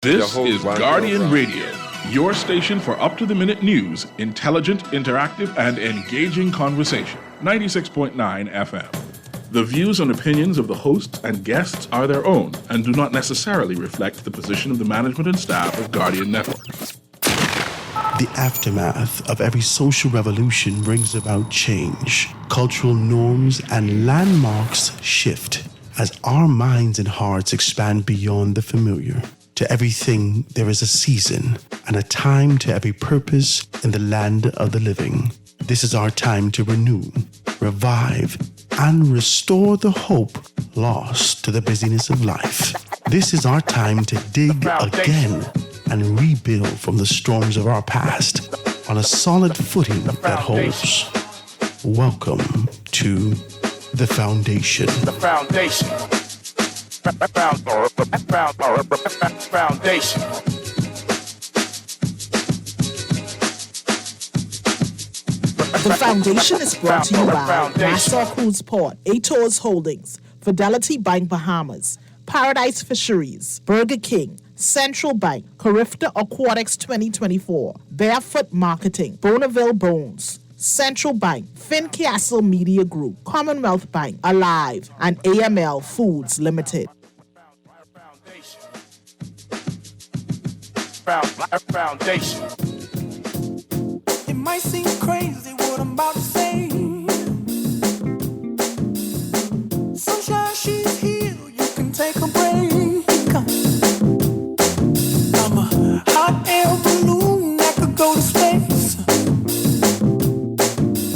This is Guardian Radio, your station for up-to-the-minute news, intelligent, interactive, and engaging conversation. 96.9 FM. The views and opinions of the hosts and guests are their own and do not necessarily reflect the position of the management and staff of Guardian Network. The aftermath of every social revolution brings about change. Cultural norms and landmarks shift as our minds and hearts expand beyond the familiar. To everything, there is a season and a time to every purpose in the land of the living. This is our time to renew, revive, and restore the hope lost to the busyness of life. This is our time to dig again and rebuild from the storms of our past on a solid footing that holds. Welcome to The Foundation. The Foundation. Foundation. The Foundation is brought to you by Nassau Cruise Port, Atos Holdings, Fidelity Bank Bahamas, Paradise Fisheries, Burger King, Central Bank, Carifta Aquatics 2024, Barefoot Marketing, Bonneville Bones, Central Bank, Fincastle Media Group, Commonwealth Bank, Alive, and AML Foods Limited. Foundation. It might seem crazy what I'm about to say. Sunshine, she's here, you can take a break. I'm a hot air balloon that could go to space.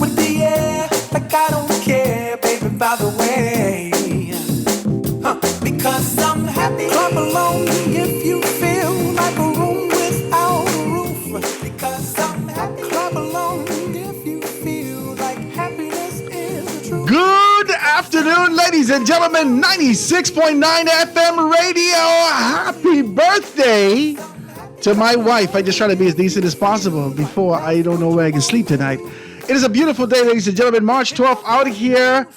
With the air, like I don't care, baby, by the way. Because I'm happy. Clap along if you feel like a room without a roof. Because I'm happy. Clap along if you feel like happiness is the truth. Good afternoon, ladies and gentlemen. 96.9 FM radio. Happy birthday to my wife. I just try to be as decent as possible before I don't know where I can sleep tonight. It is a beautiful day, ladies and gentlemen. March 12th out here,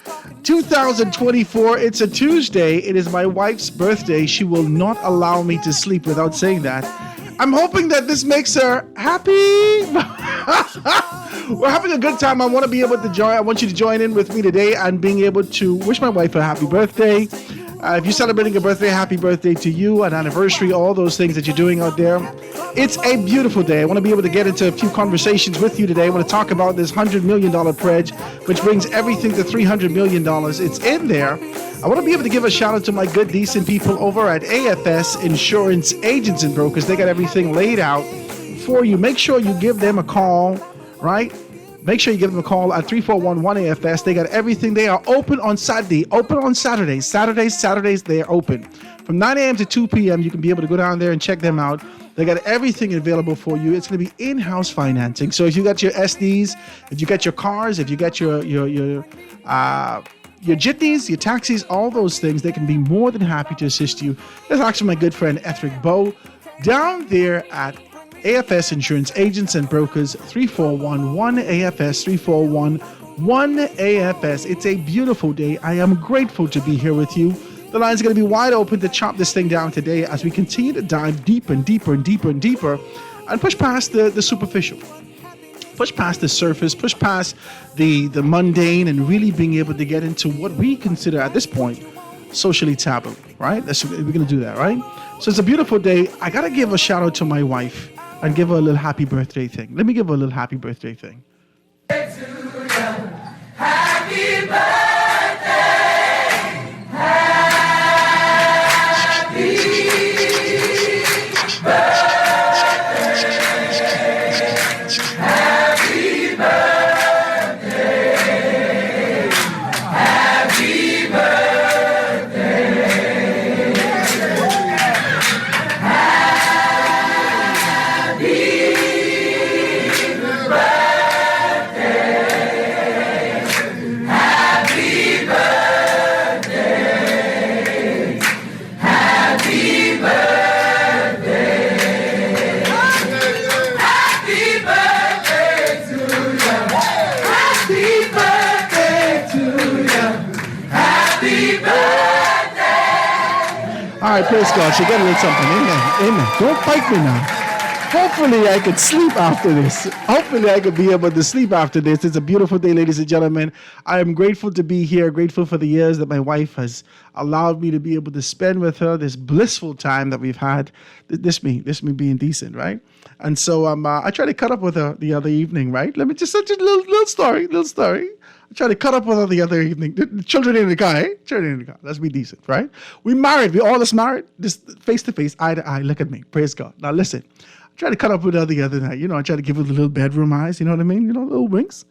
2024. It's a Tuesday. It is my wife's birthday. She will not allow me to sleep without saying that. I'm hoping that this makes her happy. We're having a good time. I want to be able to join. I want you to join in with me today and being able to wish my wife a happy birthday. If you're celebrating a birthday, happy birthday to you, an anniversary, all those things that you're doing out there. It's a beautiful day. I want to be able to get into a few conversations with you today. I want to talk about this $100 million pledge, which brings everything to $300 million. It's in there. I want to be able to give a shout out to my good, decent people over at AFS Insurance Agents and Brokers. They got everything laid out for you. Make sure you give them a call, right? Make sure you give them a call at 341-1AFS. They got everything. They are open on Saturday, open on Saturdays. Saturdays, they are open. From 9 a.m. to 2 p.m., you can be able to go down there and check them out. They got everything available for you. It's going to be in-house financing. So if you got your SDs, if you got your cars, if you got your jitneys, your taxis, all those things, they can be more than happy to assist you. That's actually my good friend Ethric Bow down there at AFS Insurance Agents and Brokers, 341-1AFS, 341-1AFS. It's a beautiful day. I am grateful to be here with you. The line's going to be wide open to chop this thing down today as we continue to dive deeper and deeper and deeper and deeper and push past the superficial. Push past the surface, push past the mundane, and really being able to get into what we consider at this point socially taboo, right? We're going to do that, right? So it's a beautiful day. I got to give a shout out to my wife and give her a little happy birthday thing. Let me give her a little happy birthday thing. Happy birthday! Happy birthday! Happy birthday! Happy birthday! right, praise God. She got a little something. Amen. Amen. Don't fight me now. Hopefully I could sleep after this. Hopefully I could be able to sleep after this. It's a beautiful day, ladies and gentlemen. I am grateful to be here, grateful for the years that my wife has allowed me to be able to spend with her, this blissful time that we've had. This me being decent, right? And so I tried to cut up with her the other evening, right? Let me just such a little story. I tried to cut up with her the other evening. The children in the car, eh? Children in the car. Let's be decent, right? We married. We all just married. Just face to face, eye to eye. Look at me. Praise God. Now listen. I tried to cut up with her the other night. I tried to give her the little bedroom eyes. You know what I mean? Little winks.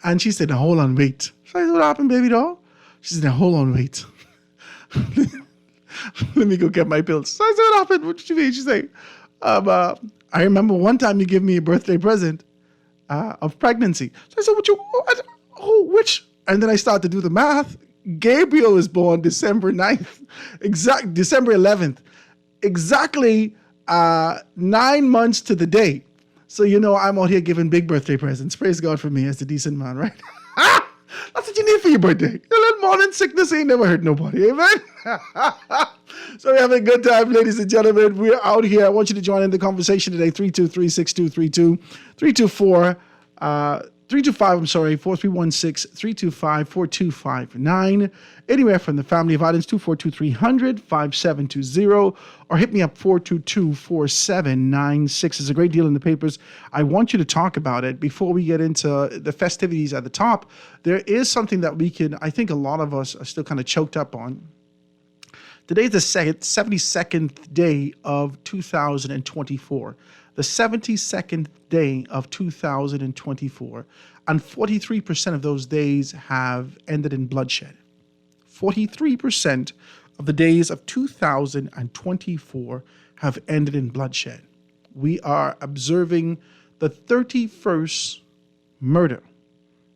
And she said, now hold on, wait. So I said, what happened, baby doll? She said, now hold on, wait. Let me go get my pills. So I said, what happened? What did you mean? She said, I remember one time you gave me a birthday present of pregnancy. So I said, which? And then I started to do the math. Gabriel was born December 9th, December 11th. Exactly 9 months to the day. So, I'm out here giving big birthday presents. Praise God for me as a decent man, right? That's what you need for your birthday. A little morning sickness ain't never hurt nobody. Amen? So we're having a good time, ladies and gentlemen. We're out here. I want you to join in the conversation today. 323-6232. 4316-325-4259. Anywhere from the family of items, 242-300-5720, or hit me up 422-4796. There's a great deal in the papers. I want you to talk about it. Before we get into the festivities at the top, there is something that I think a lot of us are still kind of choked up on. Today's the 72nd day of 2024. The 72nd day of 2024, and 43% of those days have ended in bloodshed. 43% of the days of 2024 have ended in bloodshed. We are observing the 31st murder.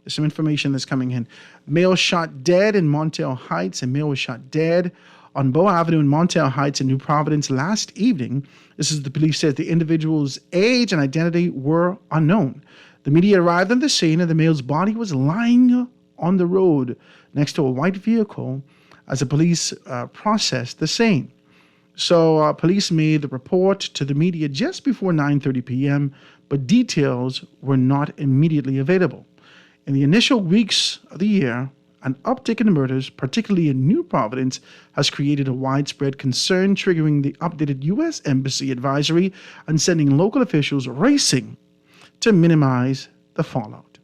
There's some information that's coming in. Male shot dead in Montel Heights, and male was shot dead on Bow Avenue in Montel Heights in New Providence last evening. This is the police said the individual's age and identity were unknown. The media arrived on the scene and the male's body was lying on the road next to a white vehicle as the police processed the scene. So police made the report to the media just before 9:30 p.m., but details were not immediately available. In the initial weeks of the year, an uptick in the murders, particularly in New Providence, has created a widespread concern, triggering the updated U.S. Embassy advisory and sending local officials racing to minimize the fallout.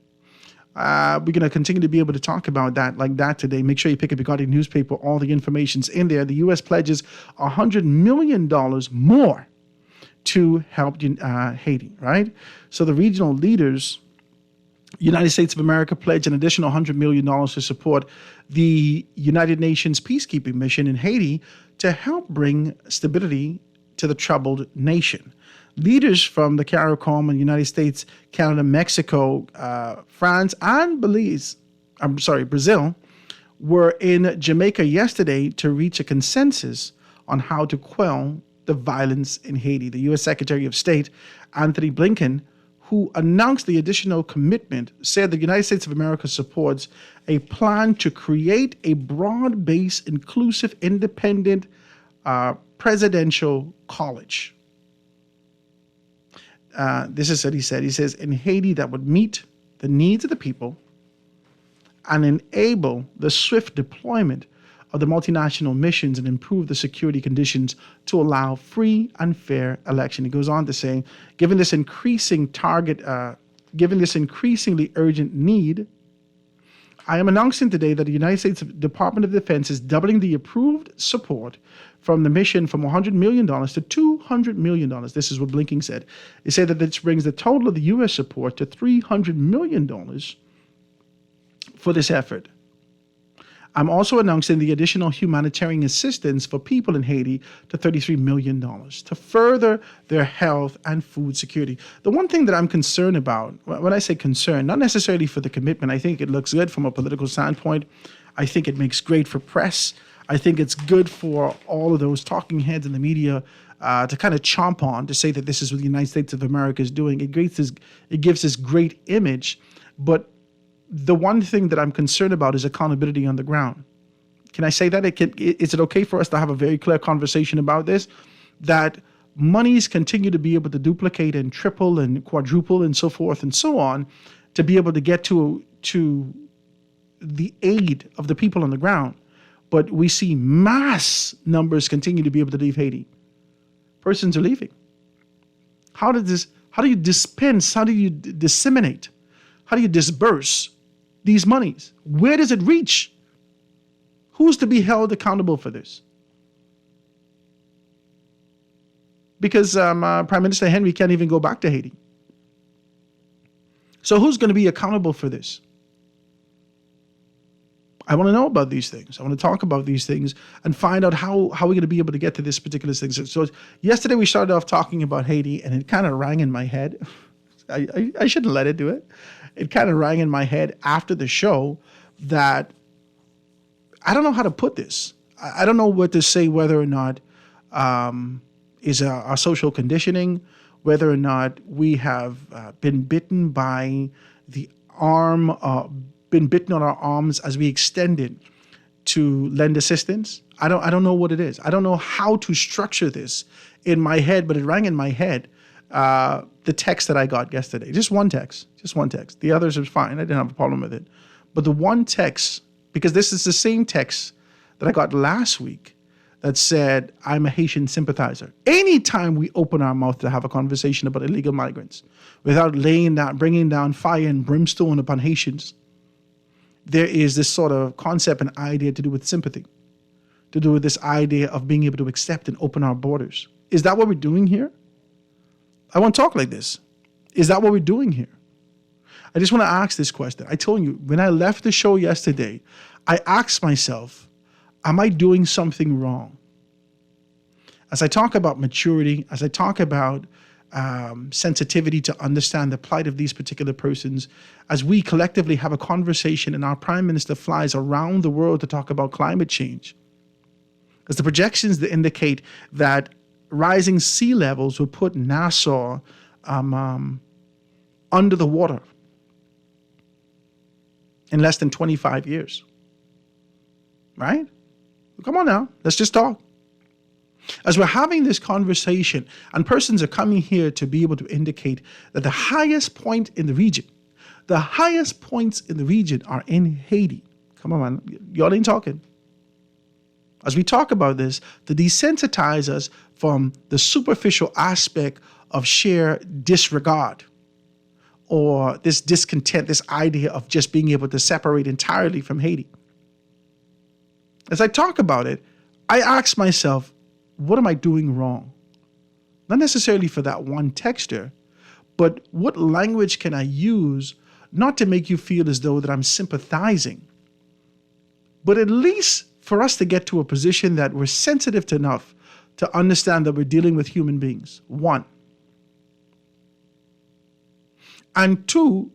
We're going to continue to be able to talk about that like that today. Make sure you pick up your Guardian newspaper. All the information's in there. The U.S. pledges $100 million more to help Haiti, right? So the regional leaders, United States of America, pledged an additional $100 million to support the United Nations peacekeeping mission in Haiti to help bring stability to the troubled nation. Leaders from the CARICOM and United States, Canada, Mexico, France, and Brazil were in Jamaica yesterday to reach a consensus on how to quell the violence in Haiti. The U.S. Secretary of State, Anthony Blinken, who announced the additional commitment, said the United States of America supports a plan to create a broad-based, inclusive, independent presidential college. This is what he said. He says, in Haiti, that would meet the needs of the people and enable the swift deployment of the multinational missions and improve the security conditions to allow free and fair election. He goes on to say, given this increasingly urgent need, I am announcing today that the United States Department of Defense is doubling the approved support from the mission from $100 million to $200 million. This is what Blinken said. He said that this brings the total of the U.S. support to $300 million for this effort. I'm also announcing the additional humanitarian assistance for people in Haiti to $33 million to further their health and food security. The one thing that I'm concerned about, when I say concerned, not necessarily for the commitment, I think it looks good from a political standpoint. I think it makes great for press. I think it's good for all of those talking heads in the media to kind of chomp on to say that this is what the United States of America is doing. It gives this great image, but the one thing that I'm concerned about is accountability on the ground. Can I say that? Is it okay for us to have a very clear conversation about this? That monies continue to be able to duplicate and triple and quadruple and so forth and so on to be able to get to the aid of the people on the ground. But we see mass numbers continue to be able to leave Haiti. Persons are leaving. How do you dispense? How do you disseminate? How do you disperse these monies? Where does it reach? Who's to be held accountable for this? Because Prime Minister Henry can't even go back to Haiti. So who's going to be accountable for this? I want to know about these things. I want to talk about these things and find out how we're going to be able to get to this particular thing. So yesterday we started off talking about Haiti, and it kind of rang in my head. I shouldn't let it do it. It kind of rang in my head after the show that I don't know how to put this. I don't know what to say, whether or not is our social conditioning, whether or not we have been bitten by the arm, been bitten on our arms as we extended to lend assistance. I don't know what it is. I don't know how to structure this in my head, but it rang in my head. The text that I got yesterday, just one text. The others was fine. I didn't have a problem with it. But the one text, because this is the same text that I got last week that said, I'm a Haitian sympathizer. Anytime we open our mouth to have a conversation about illegal migrants, without bringing down fire and brimstone upon Haitians, there is this sort of concept and idea to do with sympathy, to do with this idea of being able to accept and open our borders. Is that what we're doing here? I want to talk like this. Is that what we're doing here? I just want to ask this question. I told you, when I left the show yesterday, I asked myself, am I doing something wrong? As I talk about maturity, as I talk about sensitivity to understand the plight of these particular persons, as we collectively have a conversation and our Prime Minister flies around the world to talk about climate change, as the projections that indicate that rising sea levels will put Nassau under the water in less than 25 years. Right? Come on now, let's just talk. As we're having this conversation, and persons are coming here to be able to indicate that the highest point in the region are in Haiti. Come on, man, y'all ain't talking. As we talk about this, to desensitize us from the superficial aspect of sheer disregard or this discontent, this idea of just being able to separate entirely from Haiti. As I talk about it, I ask myself, what am I doing wrong? Not necessarily for that one texter, but what language can I use not to make you feel as though that I'm sympathizing, but at least for us to get to a position that we're sensitive enough to understand that we're dealing with human beings, one. And two,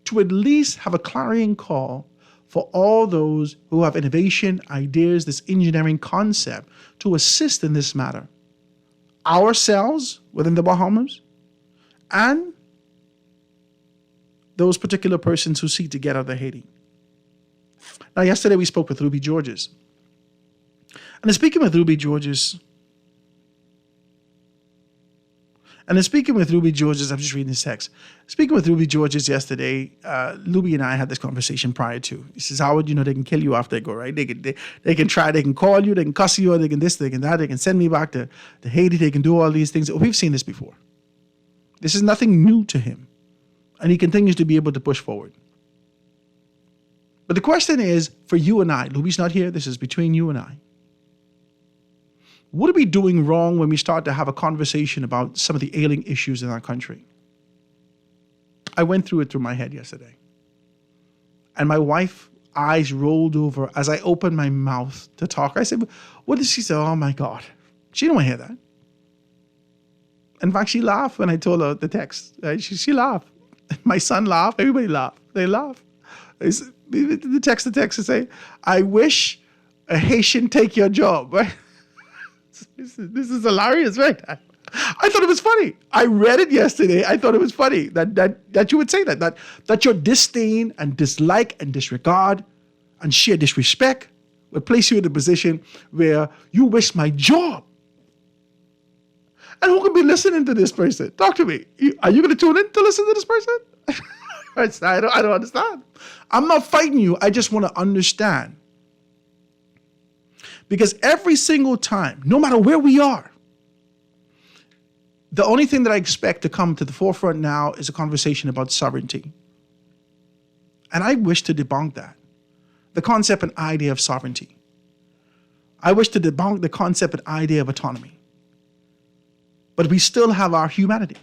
to at least have a clarion call for all those who have innovation, ideas, this engineering concept to assist in this matter. Ourselves within the Bahamas and those particular persons who seek to get out of Haiti. Now, yesterday we spoke with Ruby Georges. And in speaking with Ruby Georges, I'm just reading this text. Speaking with Ruby Georges yesterday, Ruby and I had this conversation prior to. He says, Howard, they can kill you after they go, right? They can try, they can call you, they can cuss you, or they can this, they can that, they can send me back to Haiti, they can do all these things. We've seen this before. This is nothing new to him. And he continues to be able to push forward. But the question is, for you and I, Ruby's not here, this is between you and I. What are we doing wrong when we start to have a conversation about some of the ailing issues in our country? I went through it through my head yesterday. And my wife's eyes rolled over as I opened my mouth to talk. I said, what did she say? Oh my God. She didn't want to hear that. In fact, she laughed when I told her the text. She laughed. My son laughed. Everybody laughed. They laughed. The text say, I wish a Haitian take your job, right? This is hilarious, right? I thought it was funny. I read it yesterday. I thought it was funny that you would say that your disdain and dislike and disregard and sheer disrespect would place you in a position where you wish my job. And who could be listening to this person? Talk to me. Are you going to tune in to listen to this person? I don't understand. I'm not fighting you. I just want to understand. Because every single time, no matter where we are, the only thing that I expect to come to the forefront now is a conversation about sovereignty. And I wish to debunk that. The concept and idea of sovereignty. I wish to debunk the concept and idea of autonomy. But we still have our humanity.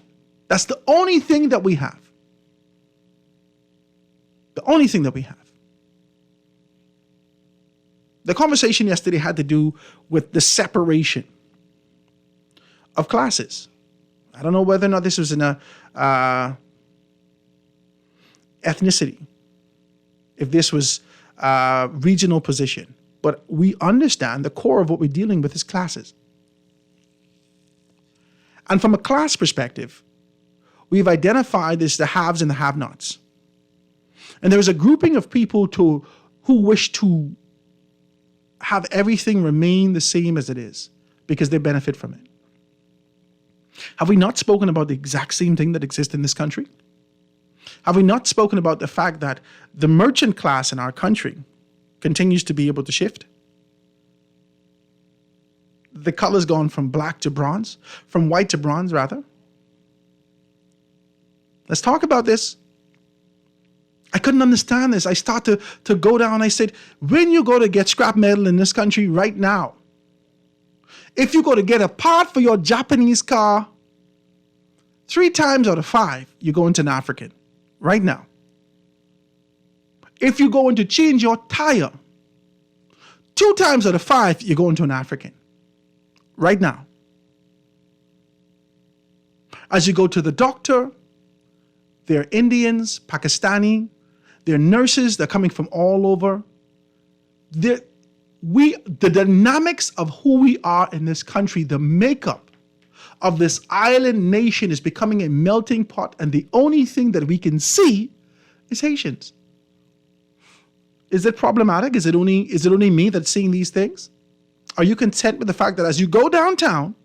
That's the only thing that we have. The only thing that we have. The conversation yesterday had to do with the separation of classes. I don't know whether or not this was in a ethnicity, if this was a regional position, but we understand the core of what we're dealing with is classes. And from a class perspective, we've identified as the haves and the have-nots. And there is a grouping of people who wish to have everything remain the same as it is because they benefit from it. Have we not spoken about the exact same thing that exists in this country? Have we not spoken about the fact that the merchant class in our country continues to be able to shift? The color's gone from black to bronze, from white to bronze, rather. Let's talk about this. I couldn't understand this. I started to go down. I said, when you go to get scrap metal in this country right now, if you go to get a part for your Japanese car, 3 times out of 5, you go into an African right now. If you go in to change your tire, 2 times out of 5, you go into an African right now. As you go to the doctor, they're Indians, Pakistani, they're nurses, they're coming from all over. The dynamics of who we are in this country, the makeup of this island nation is becoming a melting pot, and the only thing that we can see is Haitians. Is it problematic? Is it only me that's seeing these things? Are you content with the fact that as you go downtown,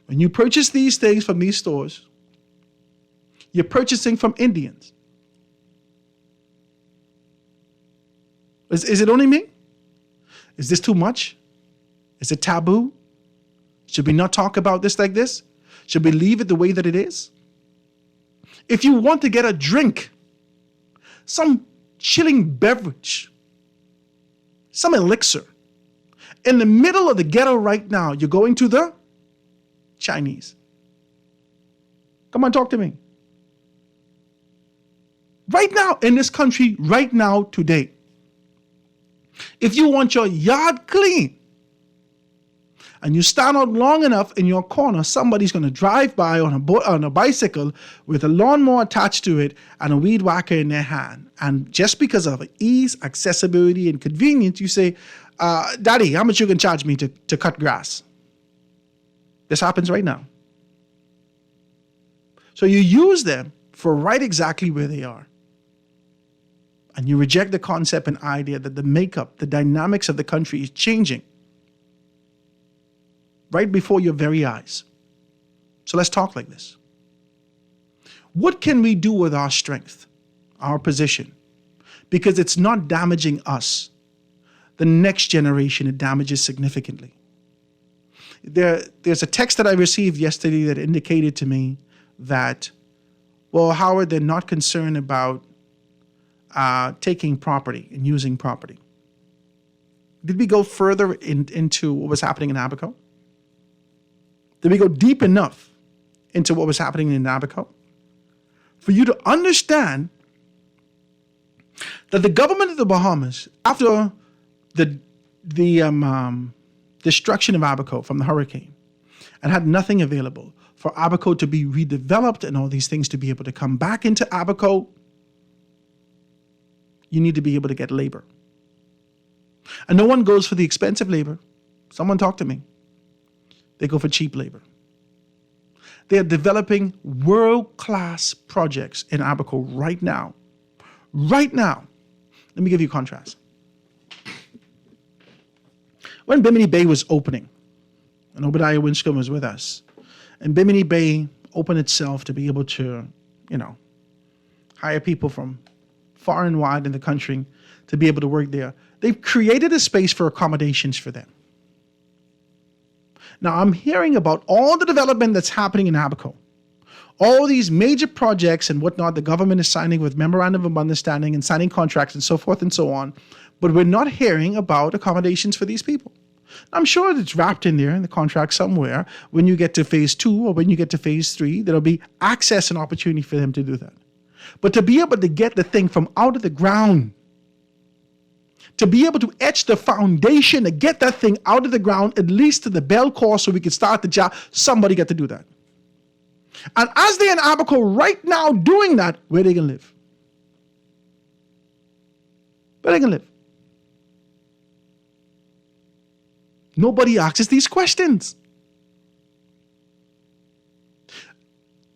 when you purchase these things from these stores, you're purchasing from Indians? Is it only me? Is this too much? Is it taboo? Should we not talk about this like this? Should we leave it the way that it is? If you want to get a drink, some chilling beverage, some elixir, in the middle of the ghetto right now, you're going to the Chinese. Come on, talk to me. Right now, in this country, right now, today, if you want your yard clean, and you stand out long enough in your corner, somebody's going to drive by on a bicycle with a lawnmower attached to it and a weed whacker in their hand. And just because of ease, accessibility, and convenience, you say, Daddy, how much you can charge me to cut grass? This happens right now. So you use them for right exactly where they are. And you reject the concept and idea that the makeup, the dynamics of the country is changing right before your very eyes. So let's talk like this. What can we do with our strength, our position? Because it's not damaging us. The next generation, it damages significantly. There's a text that I received yesterday that indicated to me that, well, Howard, they're not concerned about taking property and using property. Did we go further into what was happening in Abaco? Did we go deep enough into what was happening in Abaco for you to understand that the government of the Bahamas, after the destruction of Abaco from the hurricane, and had nothing available for Abaco to be redeveloped and all these things to be able to come back into Abaco, you need to be able to get labor. And no one goes for the expensive labor. Someone talk to me. They go for cheap labor. They are developing world-class projects in Abaco right now. Right now. Let me give you a contrast. when Bimini Bay was opening, and Obadiah Winscombe was with us, and Bimini Bay opened itself to be able to, hire people from far and wide in the country to be able to work there. They've created a space for accommodations for them. Now, I'm hearing about all the development that's happening in Abaco. All these major projects and whatnot, the government is signing with memorandum of understanding and signing contracts and so forth and so on. But we're not hearing about accommodations for these people. I'm sure it's wrapped in there in the contract somewhere. When you get to phase 2 or when you get to phase 3, there'll be access and opportunity for them to do that. But to be able to get the thing from out of the ground, to be able to etch the foundation to get that thing out of the ground, at least to the bell course so we can start the job, somebody got to do that. And as they're in Abaco right now doing that, where are they going to live? Where are they going to live? Nobody asks these questions.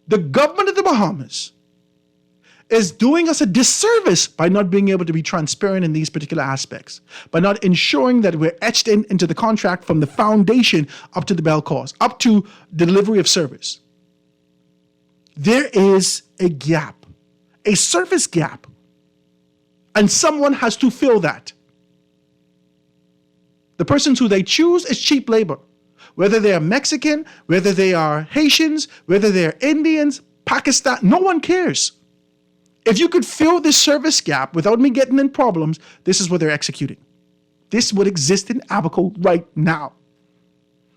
The government of the Bahamas is doing us a disservice by not being able to be transparent in these particular aspects, by not ensuring that we're etched into the contract from the foundation up to the bell course, up to delivery of service. There is a gap, a service gap, and someone has to fill that. The persons who they choose is cheap labor, whether they are Mexican, whether they are Haitians, whether they're Indians, Pakistan, no one cares. If you could fill this service gap without me getting in problems, this is what they're executing. This would exist in Abaco right now.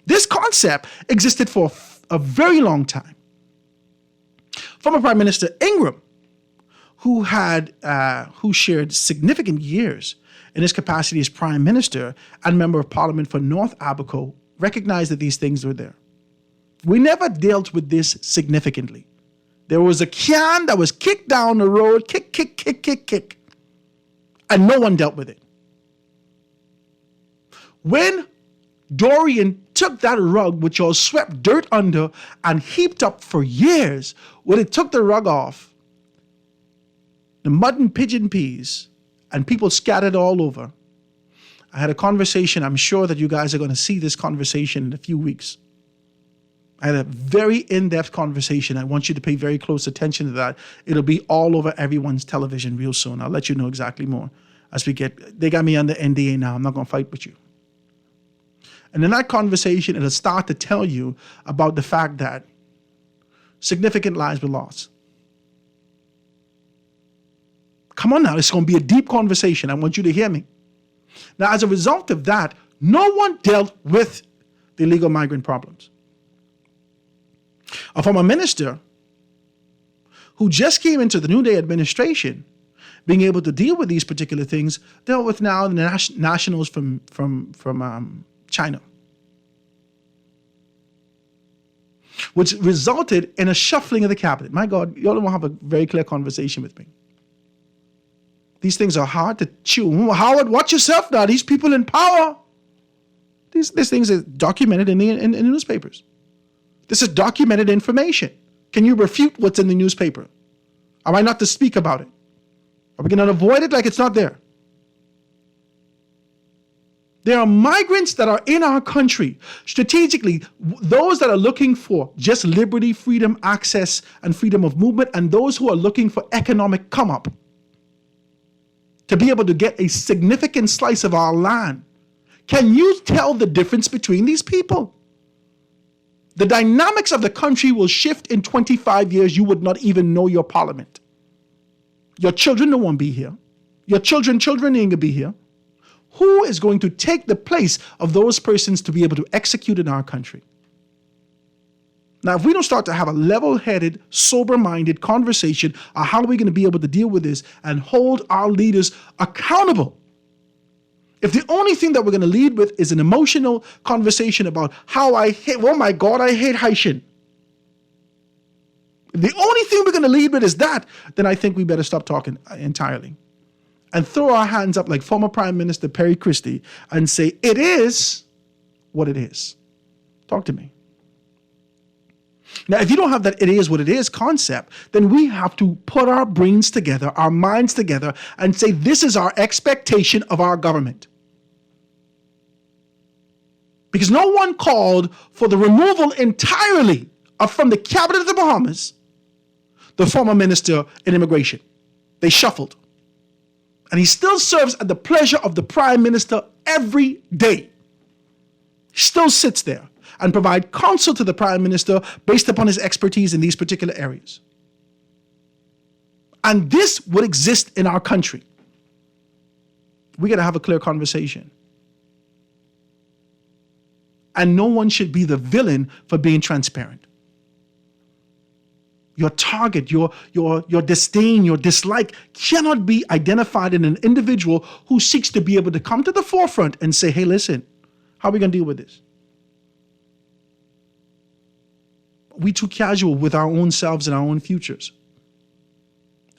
This concept existed for a very long time. Former Prime Minister Ingram, who shared significant years in his capacity as Prime Minister and Member of Parliament for North Abaco, recognized that these things were there. We never dealt with this significantly. There was a can that was kicked down the road, kick, and no one dealt with it. When Dorian took that rug, which was swept dirt under and heaped up for years, when it took the rug off, the mud and pigeon peas, and people scattered all over. I had a conversation. I'm sure that you guys are going to see this conversation in a few weeks. I had a very in-depth conversation. I want you to pay very close attention to that. It'll be all over everyone's television real soon. I'll let you know exactly more as we get. They got me under NDA now. I'm not going to fight with you. And in that conversation, it'll start to tell you about the fact that significant lives were lost. Come on now, it's going to be a deep conversation. I want you to hear me. Now, as a result of that, no one dealt with the illegal migrant problems. A former minister who just came into the New Day administration, being able to deal with these particular things, dealt with now the nationals from China, which resulted in a shuffling of the cabinet. My God, y'all don't have a very clear conversation with me. These things are hard to chew. Howard, watch yourself now. These people in power. These things are documented in the newspapers. This is documented information. Can you refute what's in the newspaper? Am I not to speak about it? Are we going to avoid it like it's not there? There are migrants that are in our country, strategically, those that are looking for just liberty, freedom, access, and freedom of movement, and those who are looking for economic come-up to be able to get a significant slice of our land. Can you tell the difference between these people? The dynamics of the country will shift in 25 years. You would not even know your parliament. Your children don't want to be here. Your children ain't going to be here. Who is going to take the place of those persons to be able to execute in our country? Now, if we don't start to have a level-headed, sober-minded conversation on how are we going to be able to deal with this and hold our leaders accountable, if the only thing that we're going to lead with is an emotional conversation about how I hate, oh my God, I hate Haitian. If the only thing we're going to lead with is that, then I think we better stop talking entirely and throw our hands up like former Prime Minister Perry Christie and say, it is what it is. Talk to me. Now, if you don't have that it is what it is concept, then we have to put our brains together, our minds together, and say this is our expectation of our government. Because no one called for the removal entirely from the cabinet of the Bahamas, the former minister in immigration. They shuffled. And he still serves at the pleasure of the prime minister every day. He still sits there and provides counsel to the prime minister based upon his expertise in these particular areas. And this would exist in our country. We got to have a clear conversation. And no one should be the villain for being transparent. Your target, your disdain, your dislike cannot be identified in an individual who seeks to be able to come to the forefront and say, hey, listen, how are we going to deal with this? We too casual with our own selves and our own futures.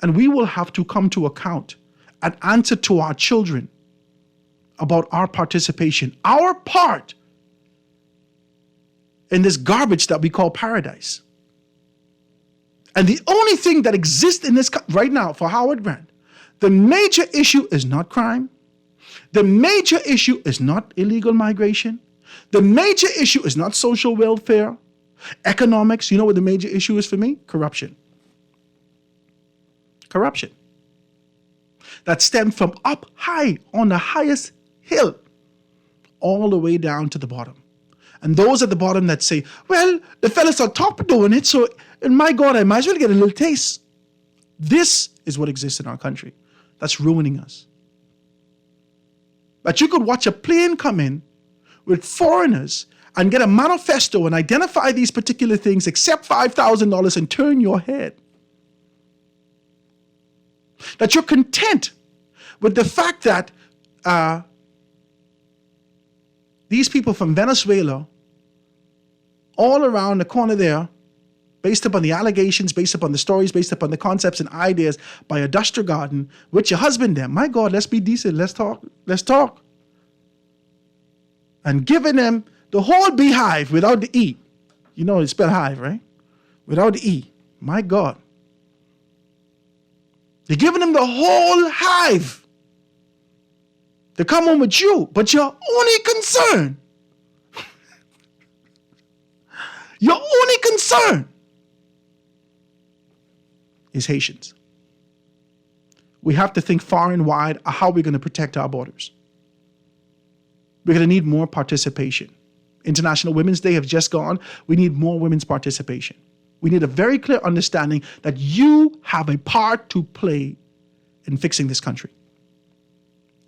And we will have to come to account and answer to our children about our participation, our part in this garbage that we call paradise. And the only thing that exists in this right now for Howard Grant, the major issue is not crime. The major issue is not illegal migration. The major issue is not social welfare, economics. You know what the major issue is for me? Corruption. Corruption. That stemmed from up high on the highest hill all the way down to the bottom. And those at the bottom that say, well, the fellas on top are doing it, so and my God, I might as well get a little taste. This is what exists in our country. That's ruining us. But you could watch a plane come in with foreigners and get a manifesto and identify these particular things, accept $5,000 and turn your head. That you're content with the fact that these people from Venezuela, all around the corner there, based upon the allegations, based upon the stories, based upon the concepts and ideas by a duster garden with your husband there. My God, let's be decent. Let's talk. Let's talk. And giving them the whole beehive without the E. You know it's spelled hive, right? Without the E. My God. You're giving them the whole hive to come home with you, but your only concern, your only concern is Haitians. We have to think far and wide of how we're going to protect our borders. We're going to need more participation. International Women's Day have just gone. We need more women's participation. We need a very clear understanding that you have a part to play in fixing this country.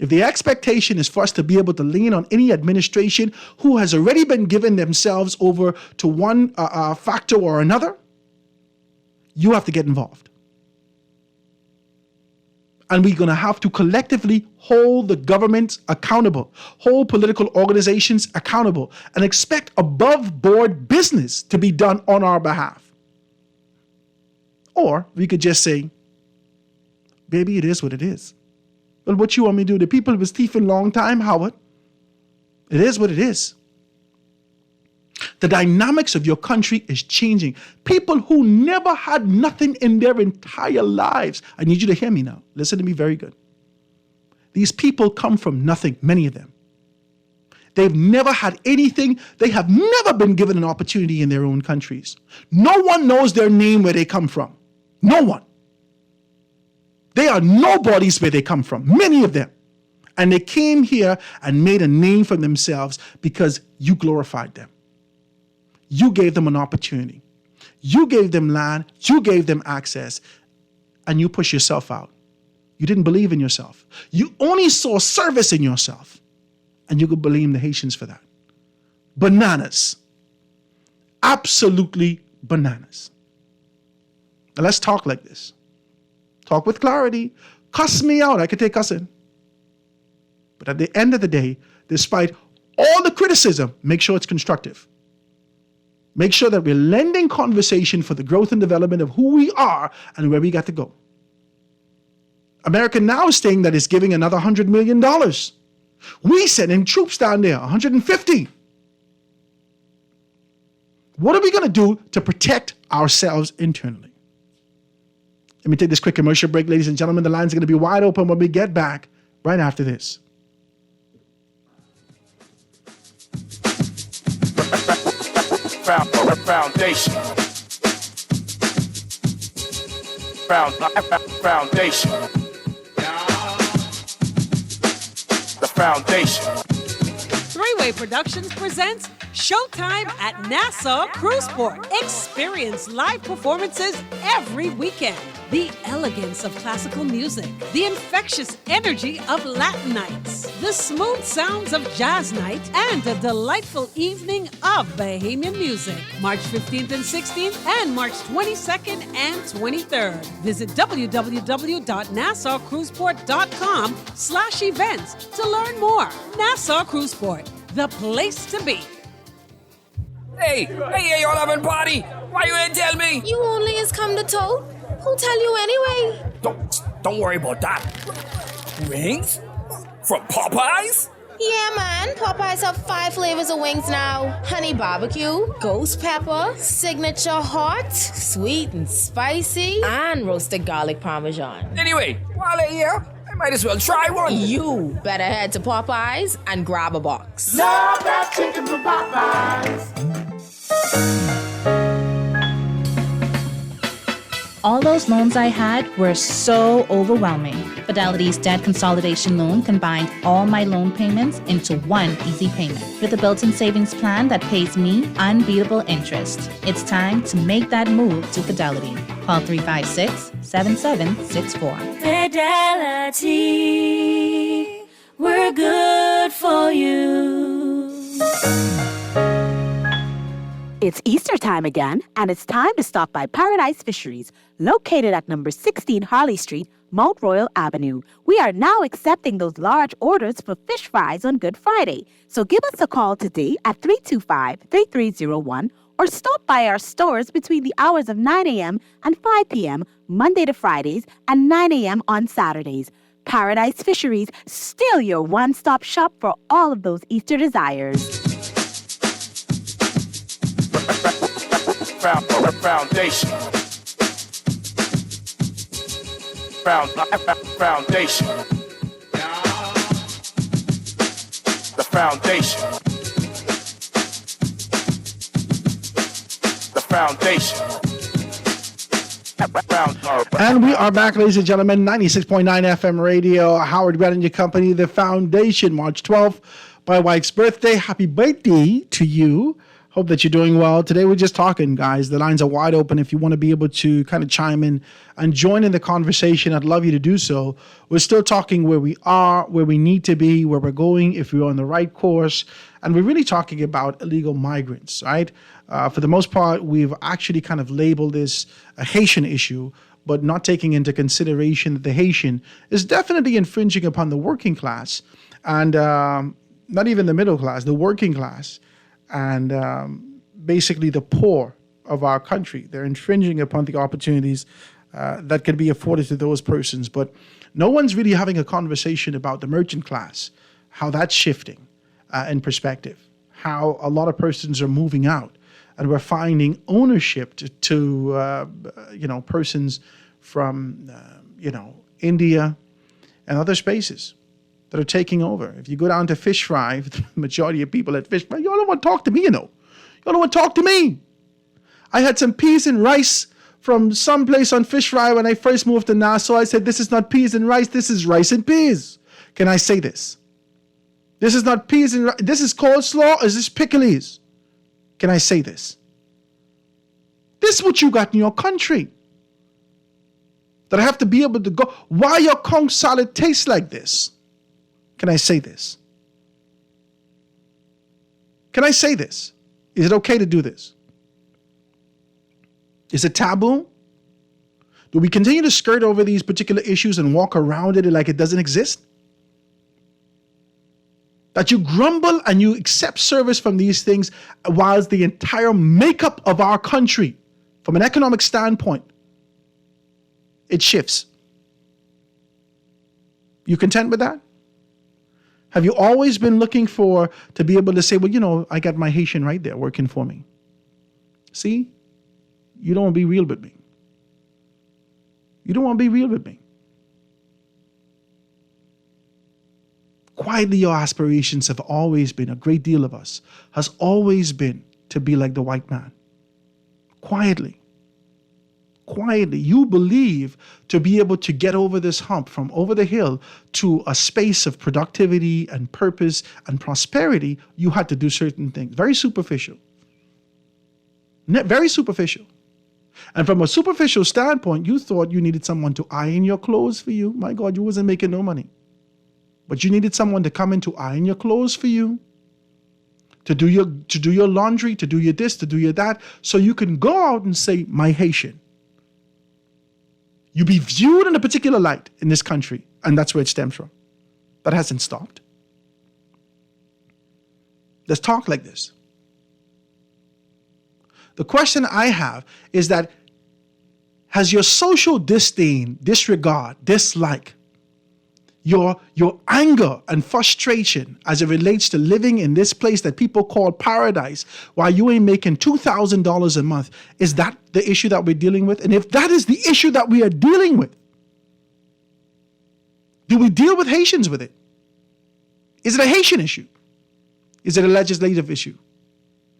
If the expectation is for us to be able to lean on any administration who has already been given themselves over to one factor or another, you have to get involved. And we're going to have to collectively hold the government accountable, hold political organizations accountable, and expect above board business to be done on our behalf. Or we could just say, baby, it is what it is. Well, what you want me to do? The people was thieving long time, Howard. It is what it is. The dynamics of your country is changing. People who never had nothing in their entire lives. I need you to hear me now. Listen to me very good. These people come from nothing, many of them. They've never had anything. They have never been given an opportunity in their own countries. No one knows their name where they come from. No one. They are nobodies where they come from, many of them. And they came here and made a name for themselves because you glorified them. You gave them an opportunity. You gave them land. You gave them access. And you pushed yourself out. You didn't believe in yourself. You only saw service in yourself. And you could blame the Haitians for that. Bananas. Absolutely bananas. Now let's talk like this. Talk with clarity. Cuss me out. I could take cussing. But at the end of the day, despite all the criticism, make sure it's constructive. Make sure that we're lending conversation for the growth and development of who we are and where we got to go. America now is saying that it's giving another $100 million. We sending troops down there, 150. What are we going to do to protect ourselves internally? Let me take this quick commercial break, ladies and gentlemen. The lines are going to be wide open when we get back right after this. Foundation. Foundation. The foundation. Three-Way Productions presents Showtime at Nassau Cruiseport. Experience live performances every weekend. The elegance of classical music, the infectious energy of Latin nights, the smooth sounds of jazz night, and a delightful evening of Bahamian music. March 15th and 16th and March 22nd and 23rd. Visit www.nassaucruiseport.com/events to learn more. Nassau Cruiseport, the place to be. Hey, y'all having party? Why you didn't tell me? You only is come to tote. Who tell you anyway? Don't worry about that. Wings? From Popeyes? Yeah, man. Popeyes have 5 flavors of wings now. Honey barbecue, ghost pepper, signature hot, sweet and spicy, and roasted garlic parmesan. Anyway, while they're here, I might as well try one. You better head to Popeyes and grab a box. Love that chicken from Popeyes. All those loans I had were so overwhelming. Fidelity's debt consolidation loan combined all my loan payments into one easy payment with a built-in savings plan that pays me unbeatable interest. It's time to make that move to Fidelity. Call 356-7764. Fidelity, we're good for you. It's Easter time again, and it's time to stop by Paradise Fisheries, located at number 16 Harley Street, Mount Royal Avenue. We are now accepting those large orders for fish fries on Good Friday. So give us a call today at 325-3301 or stop by our stores between the hours of 9 a.m. and 5 p.m. Monday to Fridays and 9 a.m. on Saturdays. Paradise Fisheries, still your one-stop shop for all of those Easter desires. Foundation. Foundation. The foundation. The foundation. And we are back, ladies and gentlemen, 96.9 FM radio. Howard Grant and your company, The Foundation, March 12th, my wife's birthday. Happy birthday to you. Hope that you're doing well. Today we're just talking, guys. The lines are wide open. If you want to be able to kind of chime in and join in the conversation, I'd love you to do so. We're still talking where we are, where we need to be, where we're going, if we're on the right course. And we're really talking about illegal migrants, right? For the most part, we've actually kind of labeled this a Haitian issue, but not taking into consideration that the Haitian is definitely infringing upon the working class and not even the middle class, the working class. And basically the poor of our country. They're infringing upon the opportunities that can be afforded to those persons. But no one's really having a conversation about the merchant class, how that's shifting in perspective, how a lot of persons are moving out. And we're finding ownership to persons from, India and other spaces that are taking over. If you go down to Fish Fry, the majority of people at Fish Fry, y'all don't want to talk to me, you know. Y'all don't want to talk to me. I had some peas and rice from some place on Fish Fry when I first moved to Nassau. I said, this is not peas and rice, this is rice and peas. Can I say this? This is not peas and rice, this is coleslaw, or is this pickles? Can I say this? This is what you got in your country. That I have to be able to go, why your conch salad tastes like this? Can I say this? Can I say this? Is it okay to do this? Is it taboo? Do we continue to skirt over these particular issues and walk around it like it doesn't exist? That you grumble and you accept service from these things whilst the entire makeup of our country, from an economic standpoint, it shifts. You content with that? Have you always been looking to be able to say, well, I got my Haitian right there working for me. See? You don't want to be real with me. You don't want to be real with me. Quietly, your aspirations have always been, a great deal of us, has always been to be like the white man. Quietly. Quietly. You believe to be able to get over this hump from over the hill to a space of productivity and purpose and prosperity, you had to do certain things. Very superficial. Very superficial. And from a superficial standpoint, you thought you needed someone to iron your clothes for you. My God, you wasn't making no money. But you needed someone to come in to iron your clothes for you, to do your laundry, to do your this, to do your that, so you can go out and say, my Haitian. You be viewed in a particular light in this country, and that's where it stems from. That hasn't stopped. Let's talk like this. The question I have is that, has your social disdain, disregard, dislike, your anger and frustration as it relates to living in this place that people call paradise while you ain't making $2,000 a month, is that the issue that we're dealing with? And if that is the issue that we are dealing with, do we deal with Haitians with it? Is it a Haitian issue? Is it a legislative issue?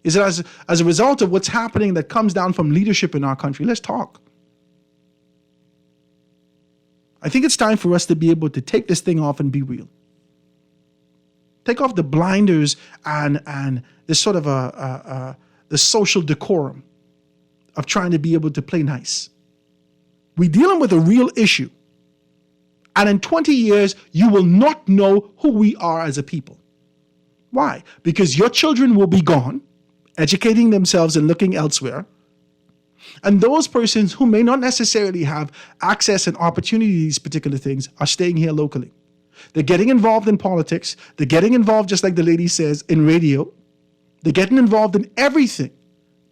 Is it as a result of what's happening that comes down from leadership in our country? Let's talk. I think it's time for us to be able to take this thing off and be real. Take off the blinders and this sort of the social decorum of trying to be able to play nice. We're dealing with a real issue. And in 20 years, you will not know who we are as a people. Why? Because your children will be gone, educating themselves and looking elsewhere. And those persons who may not necessarily have access and opportunity to these particular things are staying here locally. They're getting involved in politics. They're getting involved, just like the lady says, in radio. They're getting involved in everything.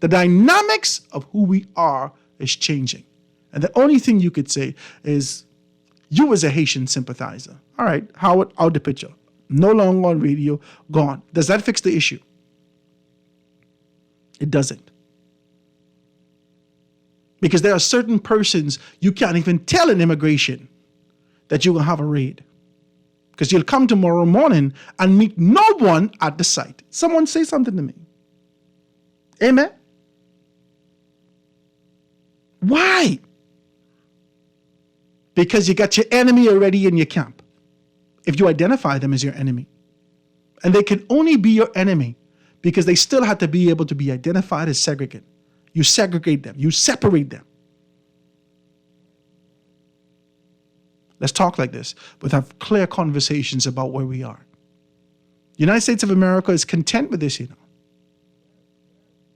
The dynamics of who we are is changing. And the only thing you could say is, you as a Haitian sympathizer. All right, Howard, out the picture. No longer on radio, gone. Does that fix the issue? It doesn't. Because there are certain persons you can't even tell in immigration that you're going to have a raid. Because you'll come tomorrow morning and meet no one at the site. Someone say something to me. Amen? Why? Because you got your enemy already in your camp. If you identify them as your enemy. And they can only be your enemy because they still have to be able to be identified as segregate. You segregate them. You separate them. Let's talk like this, but have clear conversations about where we are. The United States of America is content with this,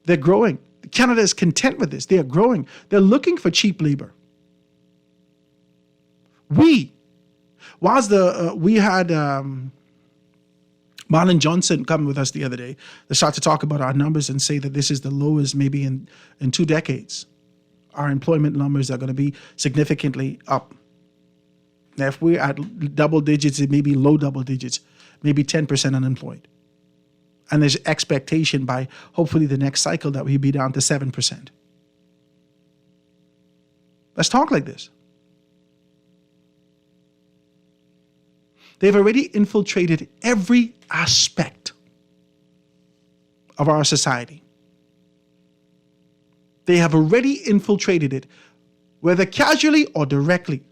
They're growing. Canada is content with this. They are growing. They're looking for cheap labor. We had Marlon Johnson come with us the other day. They start to talk about our numbers and say that this is the lowest maybe in 2 decades. Our employment numbers are going to be significantly up. Now, if we're at double digits, it may be low double digits, maybe 10% unemployed. And there's expectation by hopefully the next cycle that we'll be down to 7%. Let's talk like this. They've already infiltrated every aspect of our society. They have already infiltrated it, whether casually or directly,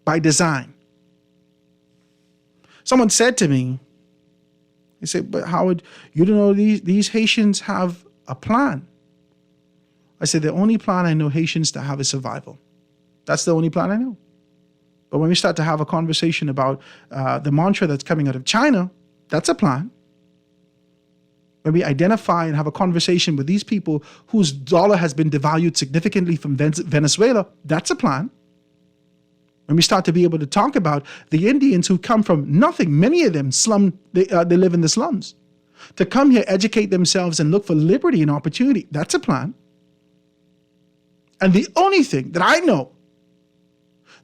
by design. Someone said to me, he said, but Howard, you don't know these Haitians have a plan. I said, the only plan I know Haitians to have is survival. That's the only plan I know. But when we start to have a conversation about the mantra that's coming out of China, that's a plan. When we identify and have a conversation with these people whose dollar has been devalued significantly from Venezuela, that's a plan. When we start to be able to talk about the Indians who come from nothing, many of them they live in the slums, to come here, educate themselves and look for liberty and opportunity, that's a plan. And the only thing that I know,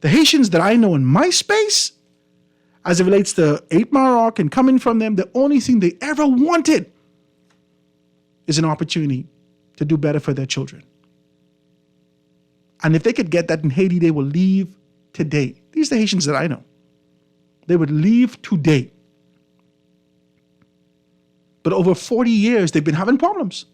the Haitians that I know in my space, as it relates to 8 Mile Rock and coming from them, the only thing they ever wanted is an opportunity to do better for their children. And if they could get that in Haiti, they will leave today. These are the Haitians that I know. They would leave today. But over 40 years, they've been having problems.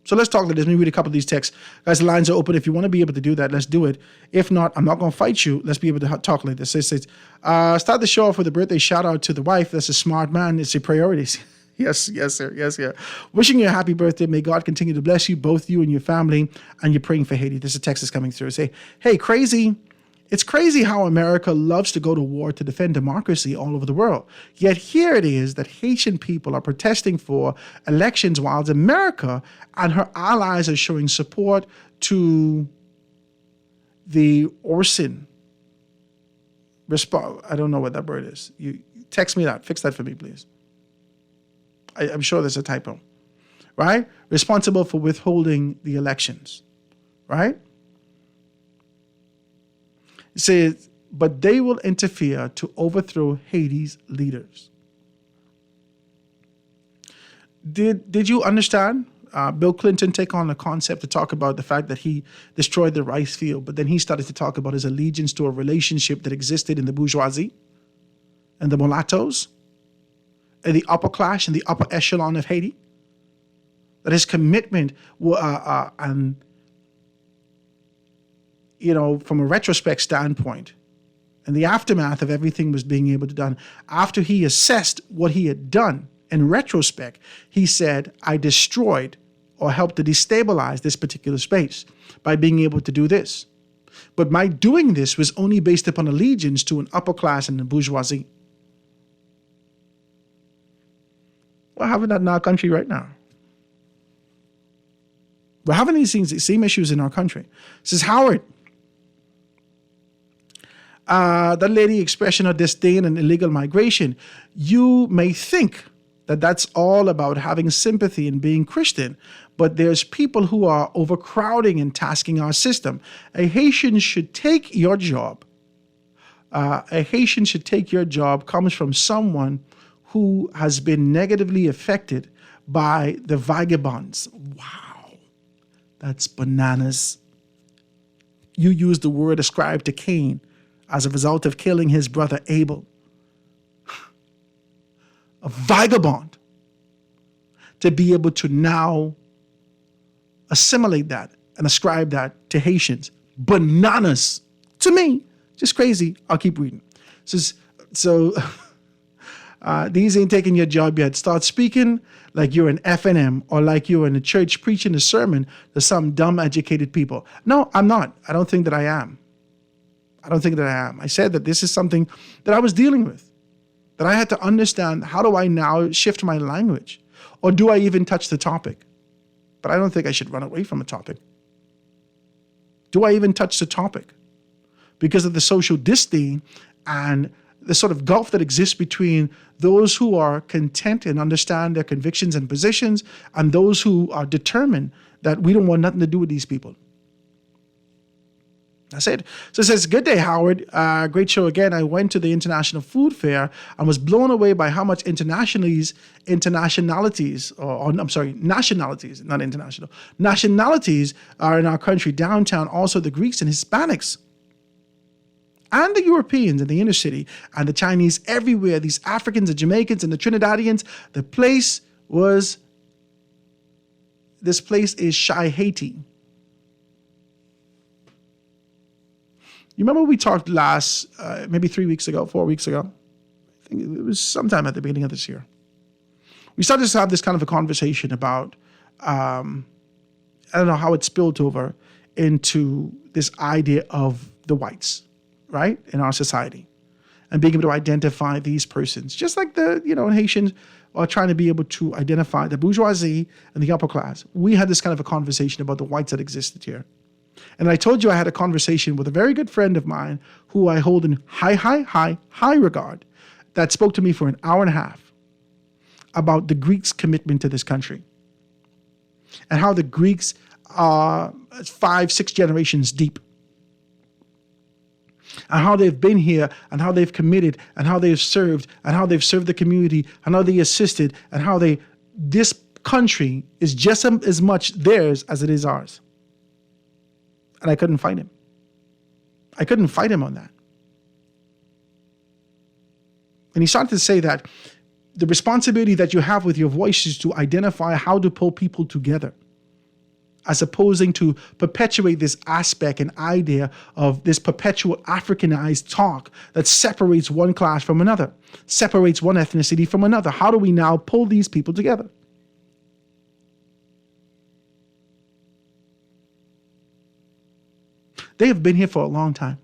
So let's talk to this. Let me read a couple of these texts. Guys, the lines are open. If you want to be able to do that, let's do it. If not, I'm not going to fight you. Let's be able to talk like this. It says, start the show off with a birthday shout out to the wife. That's a smart man. It's your priorities. Yes, sir. Yes, yeah. Wishing you a happy birthday. May God continue to bless you, both you and your family. And you're praying for Haiti. This is a text that's coming through. Say, hey, crazy. It's crazy how America loves to go to war to defend democracy all over the world. Yet here it is that Haitian people are protesting for elections while America and her allies are showing support to the Orsin. I don't know what that word is. You text me that. Fix that for me, please. I'm sure there's a typo. Right? Responsible for withholding the elections. Right? It says, but they will interfere to overthrow Haiti's leaders. Did you understand? Bill Clinton take on a concept to talk about the fact that he destroyed the rice field, but then he started to talk about his allegiance to a relationship that existed in the bourgeoisie and the mulattoes and the upper class and the upper echelon of Haiti. That his commitment and from a retrospect standpoint, and the aftermath of everything was being able to done, after he assessed what he had done, in retrospect, he said, I destroyed or helped to destabilize this particular space by being able to do this. But my doing this was only based upon allegiance to an upper class and the bourgeoisie. We're having that in our country right now. We're having these same issues in our country. Says Howard, that lady expression of disdain and illegal migration, you may think that that's all about having sympathy and being Christian, but there's people who are overcrowding and tasking our system. A Haitian should take your job. A Haitian should take your job comes from someone who has been negatively affected by the vagabonds. Wow, that's bananas. You use the word ascribed to Cain as a result of killing his brother Abel. A vagabond, to be able to now assimilate that and ascribe that to Haitians. Bananas. To me, just crazy. I'll keep reading. So these ain't taking your job yet. Start speaking like you're an FNM or like you're in a church preaching a sermon to some dumb educated people. No, I'm not. I don't think that I am. I said that this is something that I was dealing with, that I had to understand. How do I now shift my language? Or do I even touch the topic? But I don't think I should run away from a topic. Do I even touch the topic? Because of the social disdain and the sort of gulf that exists between those who are content and understand their convictions and positions and those who are determined that we don't want nothing to do with these people. That's it. So it says, good day, Howard. Great show again. I went to the International Food Fair and was blown away by how much nationalities, not international, nationalities are in our country, downtown, also the Greeks and Hispanics. And the Europeans in the inner city and the Chinese everywhere, these Africans, the Jamaicans, and the Trinidadians. This place is Shy Haiti. You remember we talked maybe 4 weeks ago? I think it was sometime at the beginning of this year. We started to have this kind of a conversation about, I don't know how it spilled over into this idea of the whites, right, in our society, and being able to identify these persons, just like the Haitians are trying to be able to identify the bourgeoisie and the upper class. We had this kind of a conversation about the whites that existed here. And I told you I had a conversation with a very good friend of mine who I hold in high regard, that spoke to me for an hour and a half about the Greeks' commitment to this country and how the Greeks are 5-6 generations deep, and how they've been here and how they've committed and how they've served the community and how they assisted and how this country is just as much theirs as it is ours. And I couldn't fight him. I couldn't fight him on that. And he started to say that the responsibility that you have with your voice is to identify how to pull people together, as opposing to perpetuate this aspect and idea of this perpetual Africanized talk that separates one class from another, separates one ethnicity from another. How do we now pull these people together? They have been here for a long time.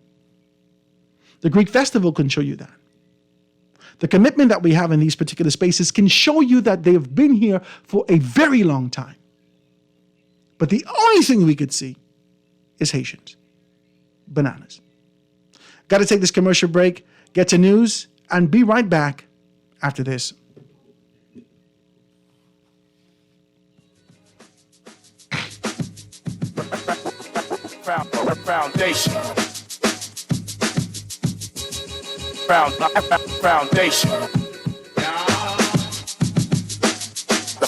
The Greek festival can show you that. The commitment that we have in these particular spaces can show you that they have been here for a very long time. But the only thing we could see is Haitians. Bananas. Got to take this commercial break, get to news, and be right back after this. Foundation. Foundation.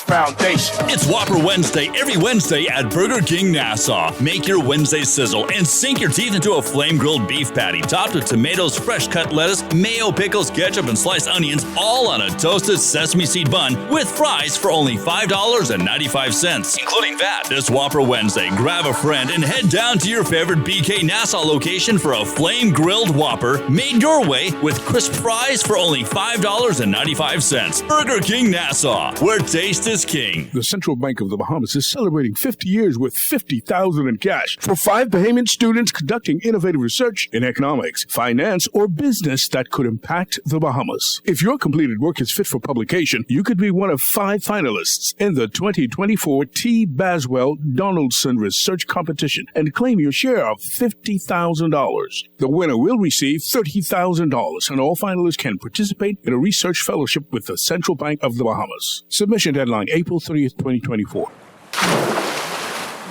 Foundation. It's Whopper Wednesday every Wednesday at Burger King Nassau. Make your Wednesday sizzle and sink your teeth into a flame-grilled beef patty topped with tomatoes, fresh-cut lettuce, mayo, pickles, ketchup, and sliced onions, all on a toasted sesame seed bun with fries for only $5.95, including VAT. This Whopper Wednesday, grab a friend and head down to your favorite BK Nassau location for a flame-grilled Whopper made your way with crisp fries for only $5.95. Burger King Nassau, where taste is king. The Central Bank of the Bahamas is celebrating 50 years with $50,000 in cash for 5 Bahamian students conducting innovative research in economics, finance, or business that could impact the Bahamas. If your completed work is fit for publication, you could be one of 5 finalists in the 2024 T. Baswell Donaldson Research Competition and claim your share of $50,000. The winner will receive $30,000, and all finalists can participate in a research fellowship with the Central Bank of the Bahamas. Submission deadline April 30th, 2024.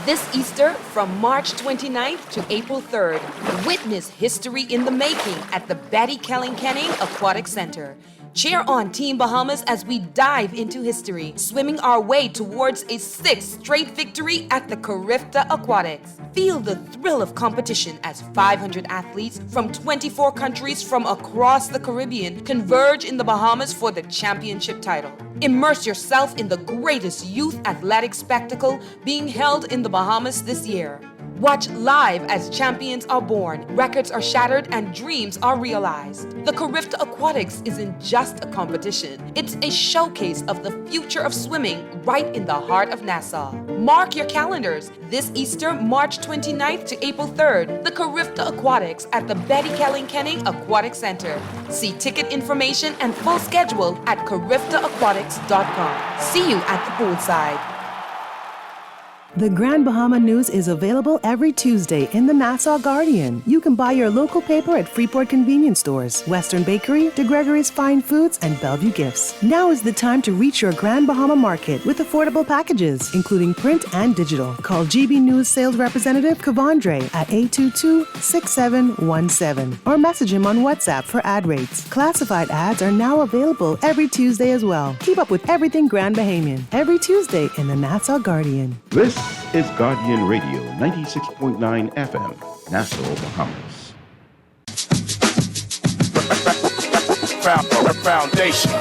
This Easter, from March 29th to April 3rd, witness history in the making at the Betty Keling-Kenning Aquatic Center. Cheer on Team Bahamas as we dive into history, swimming our way towards a 6th straight victory at the Carifta Aquatics. Feel the thrill of competition as 500 athletes from 24 countries from across the Caribbean converge in the Bahamas for the championship title. Immerse yourself in the greatest youth athletic spectacle being held in the Bahamas this year. Watch live as champions are born, records are shattered, and dreams are realized. The Carifta Aquatics isn't just a competition. It's a showcase of the future of swimming right in the heart of Nassau. Mark your calendars. This Easter, March 29th to April 3rd, the Carifta Aquatics at the Betty Keling-Kenning Aquatic Center. See ticket information and full schedule at cariftaaquatics.com. See you at the poolside. The Grand Bahama News is available every Tuesday in the Nassau Guardian. You can buy your local paper at Freeport Convenience Stores, Western Bakery, De Gregory's Fine Foods, and Bellevue Gifts. Now is the time to reach your Grand Bahama Market with affordable packages, including print and digital. Call GB News Sales Representative Kavandre at 822-6717 or message him on WhatsApp for ad rates. Classified ads are now available every Tuesday as well. Keep up with everything Grand Bahamian every Tuesday in the Nassau Guardian. This is Guardian Radio 96.9 FM, Nassau, Bahamas. Foundation.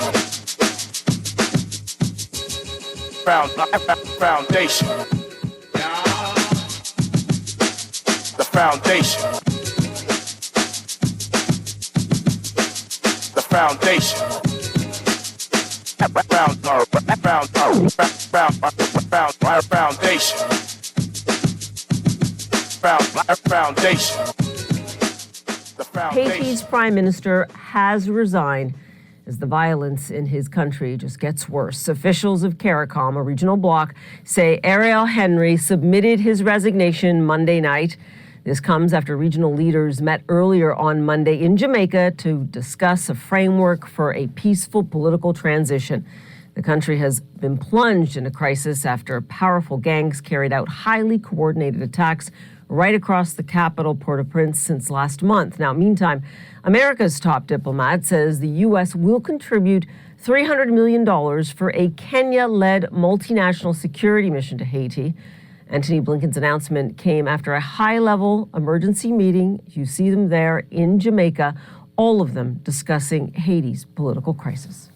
Foundation. The foundation. The foundation. Haiti's prime minister has resigned as the violence in his country just gets worse. Officials of CARICOM, a regional bloc, say Ariel Henry submitted his resignation Monday night. This comes after regional leaders met earlier on Monday in Jamaica to discuss a framework for a peaceful political transition. The country has been plunged in a crisis after powerful gangs carried out highly coordinated attacks right across the capital, Port-au-Prince, since last month. Now, meantime, America's top diplomat says the U.S. will contribute $300 million for a Kenya-led multinational security mission to Haiti. Antony Blinken's announcement came after a high-level emergency meeting. You see them there in Jamaica, all of them discussing Haiti's political crisis.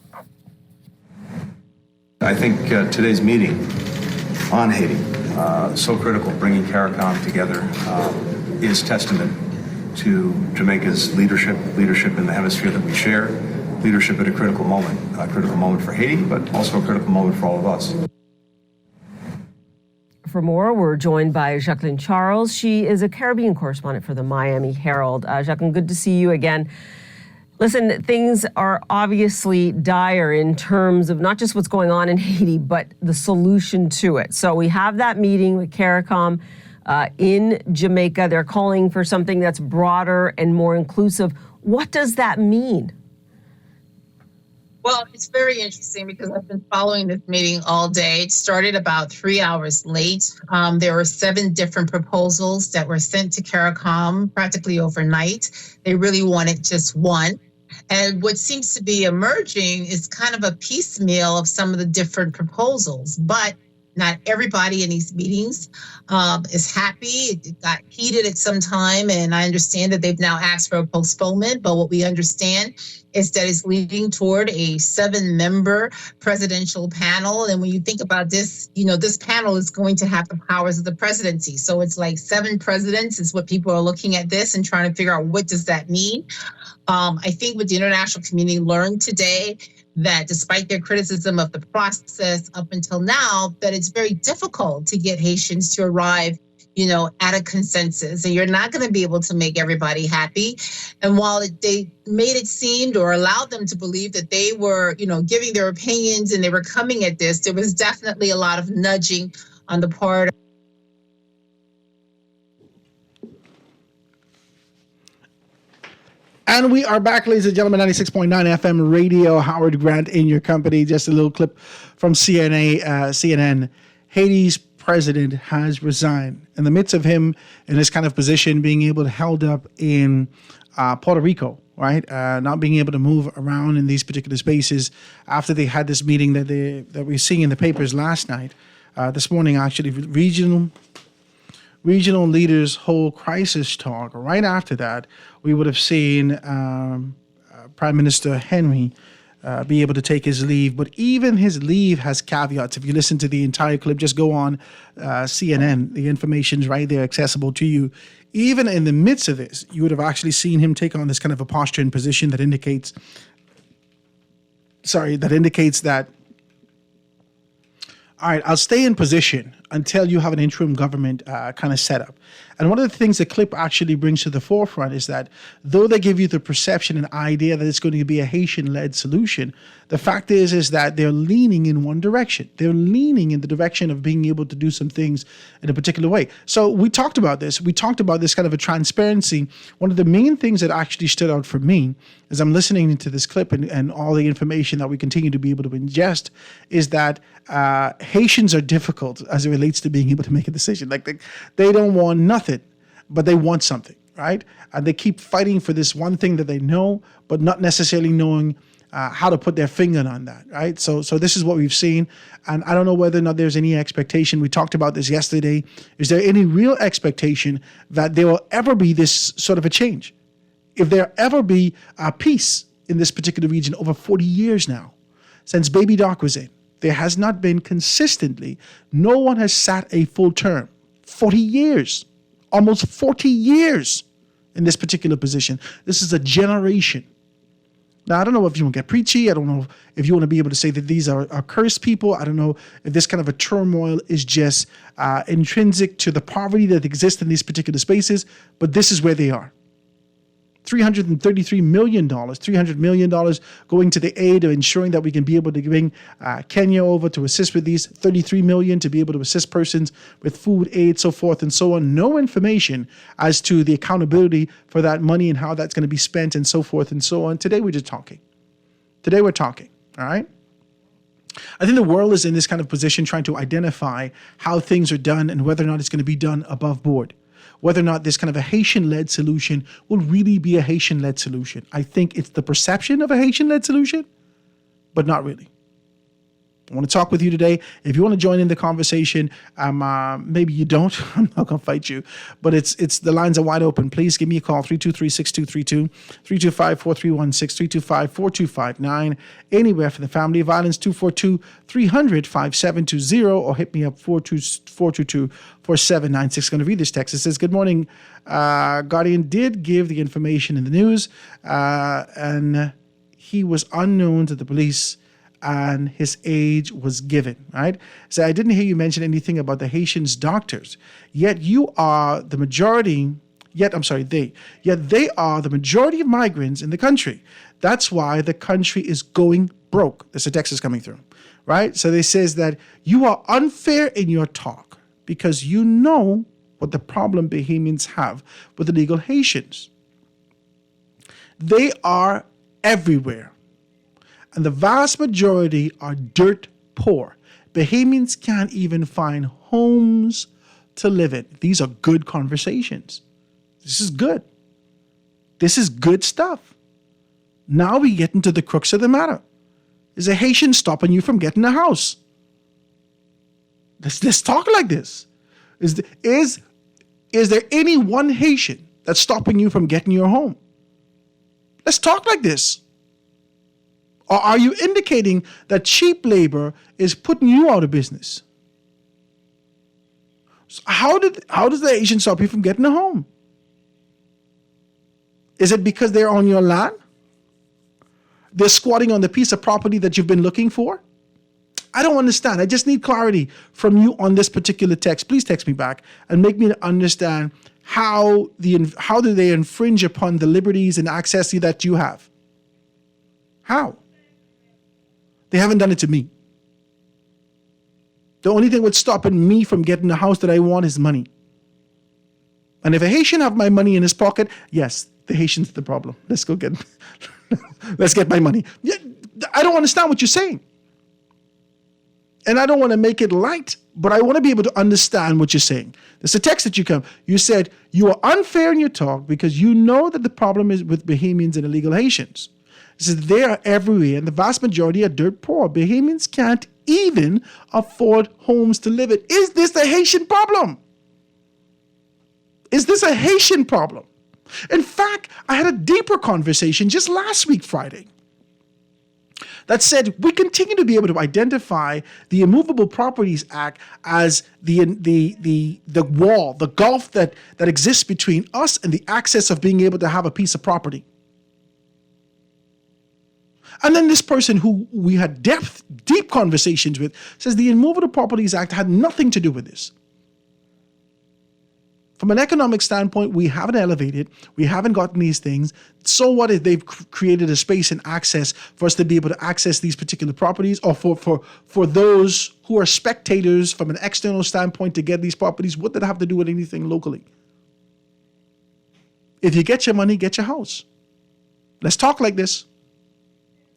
I think today's meeting on Haiti, so critical, bringing CARICOM together, is testament to Jamaica's leadership in the hemisphere that we share, leadership at a critical moment for Haiti, but also a critical moment for all of us. For more, we're joined by Jacqueline Charles. She is a Caribbean correspondent for the Miami Herald. Jacqueline, good to see you again. Listen, things are obviously dire in terms of not just what's going on in Haiti, but the solution to it. So we have that meeting with CARICOM in Jamaica. They're calling for something that's broader and more inclusive. What does that mean? Well, it's very interesting because I've been following this meeting all day. It started about 3 hours late. There were 7 different proposals that were sent to CARICOM practically overnight. They really wanted just one. And what seems to be emerging is kind of a piecemeal of some of the different proposals. But not everybody in these meetings is happy. It got heated at some time, and I understand that they've now asked for a postponement. But what we understand is that it's leading toward a 7-member presidential panel. And when you think about this, this panel is going to have the powers of the presidency. So it's like 7 presidents is what people are looking at this and trying to figure out what does that mean. I think what the international community learned today, that despite their criticism of the process up until now, that it's very difficult to get Haitians to arrive, at a consensus, and you're not going to be able to make everybody happy. And while they made it seem or allowed them to believe that they were, giving their opinions and they were coming at this, there was definitely a lot of nudging on the part of And we are back, ladies and gentlemen, 96.9 FM radio. Howard Grant in your company. Just a little clip from CNN. Haiti's president has resigned. In the midst of him in this kind of position, being able to held up in Puerto Rico, right? Not being able to move around in these particular spaces after they had this meeting that we're seeing in the papers last night. This morning, actually, regional leaders hold crisis talk. Right after that, we would have seen Prime Minister Henry be able to take his leave. But even his leave has caveats. If you listen to the entire clip, just go on CNN. The information's right there, accessible to you. Even in the midst of this, you would have actually seen him take on this kind of a posture and position that indicates that, all right, I'll stay in position until you have an interim government kind of set up. And one of the things the clip actually brings to the forefront is that though they give you the perception and idea that it's going to be a Haitian-led solution, the fact is that they're leaning in one direction. They're leaning in the direction of being able to do some things in a particular way. So we talked about this. We talked about this kind of a transparency. One of the main things that actually stood out for me as I'm listening to this clip and all the information that we continue to be able to ingest is that Haitians are difficult as it relates to being able to make a decision. Like they don't want nothing, but they want something, right? And they keep fighting for this one thing that they know, but not necessarily knowing how to put their finger on that, right? So this is what we've seen. And I don't know whether or not there's any expectation. We talked about this yesterday. Is there any real expectation that there will ever be this sort of a change? If there ever be a peace in this particular region over 40 years now, since Baby Doc was in, there has not been consistently, no one has sat a full term. 40 years, almost 40 years in this particular position. This is a generation. Now, I don't know if you want to get preachy. I don't know if you want to be able to say that these are cursed people. I don't know if this kind of a turmoil is just intrinsic to the poverty that exists in these particular spaces, but this is where they are. $333 million, $300 million going to the aid of ensuring that we can be able to bring Kenya over to assist with these, $33 million to be able to assist persons with food aid, so forth and so on. No information as to the accountability for that money and how that's going to be spent and so forth and so on. Today we're just talking. Today we're talking, all right? I think the world is in this kind of position trying to identify how things are done and whether or not it's going to be done above board. Whether or not this kind of a Haitian-led solution will really be a Haitian-led solution. I think it's the perception of a Haitian-led solution, but not really. I want to talk with you today. If you want to join in the conversation, maybe you don't. I'm not going to fight you. But it's the lines are wide open. Please give me a call, 323-6232, 325-4316, 325-4259. Anywhere for the family of violence, 242-300-5720, or hit me up, 422-4796. Going to read this text. It says, good morning. Guardian did give the information in the news, and he was unknown to the police, and his age was given, right? So I didn't hear you mention anything about the Haitians doctors, yet they are the majority of migrants in the country. That's why the country is going broke. There's a text is coming through, right? So they says that you are unfair in your talk because you know what the problem Bahamians have with illegal Haitians. They are everywhere. And the vast majority are dirt poor. Bahamians can't even find homes to live in. These are good conversations. This is good. This is good stuff. Now we get into the crux of the matter. Is a Haitian stopping you from getting a house? Let's talk like this. Is there any one Haitian that's stopping you from getting your home? Let's talk like this. Or are you indicating that cheap labor is putting you out of business? So how does the Haitian stop you from getting a home? Is it because they're on your land? They're squatting on the piece of property that you've been looking for? I don't understand. I just need clarity from you on this particular text. Please text me back and make me understand how do they infringe upon the liberties and access that you have? How? They haven't done it to me. The only thing that's stopping me from getting the house that I want is money. And if a Haitian have my money in his pocket, yes, the Haitian's the problem. Let's get my money. Yeah, I don't understand what you're saying. And I don't want to make it light, but I want to be able to understand what you're saying. There's a text that you said you are unfair in your talk because you know that the problem is with Bahamians and illegal Haitians. It says they are everywhere, and the vast majority are dirt poor. Bahamians can't even afford homes to live in. Is this a Haitian problem? Is this a Haitian problem? In fact, I had a deeper conversation just last week, Friday, that said we continue to be able to identify the Immovable Properties Act as the wall, the gulf that exists between us and the access of being able to have a piece of property. And then this person who we had deep conversations with says the Immovable Properties Act had nothing to do with this. From an economic standpoint, we haven't elevated, we haven't gotten these things. So what if they've created a space and access for us to be able to access these particular properties, or for those who are spectators from an external standpoint to get these properties? What did it have to do with anything locally? If you get your money, get your house. Let's talk like this.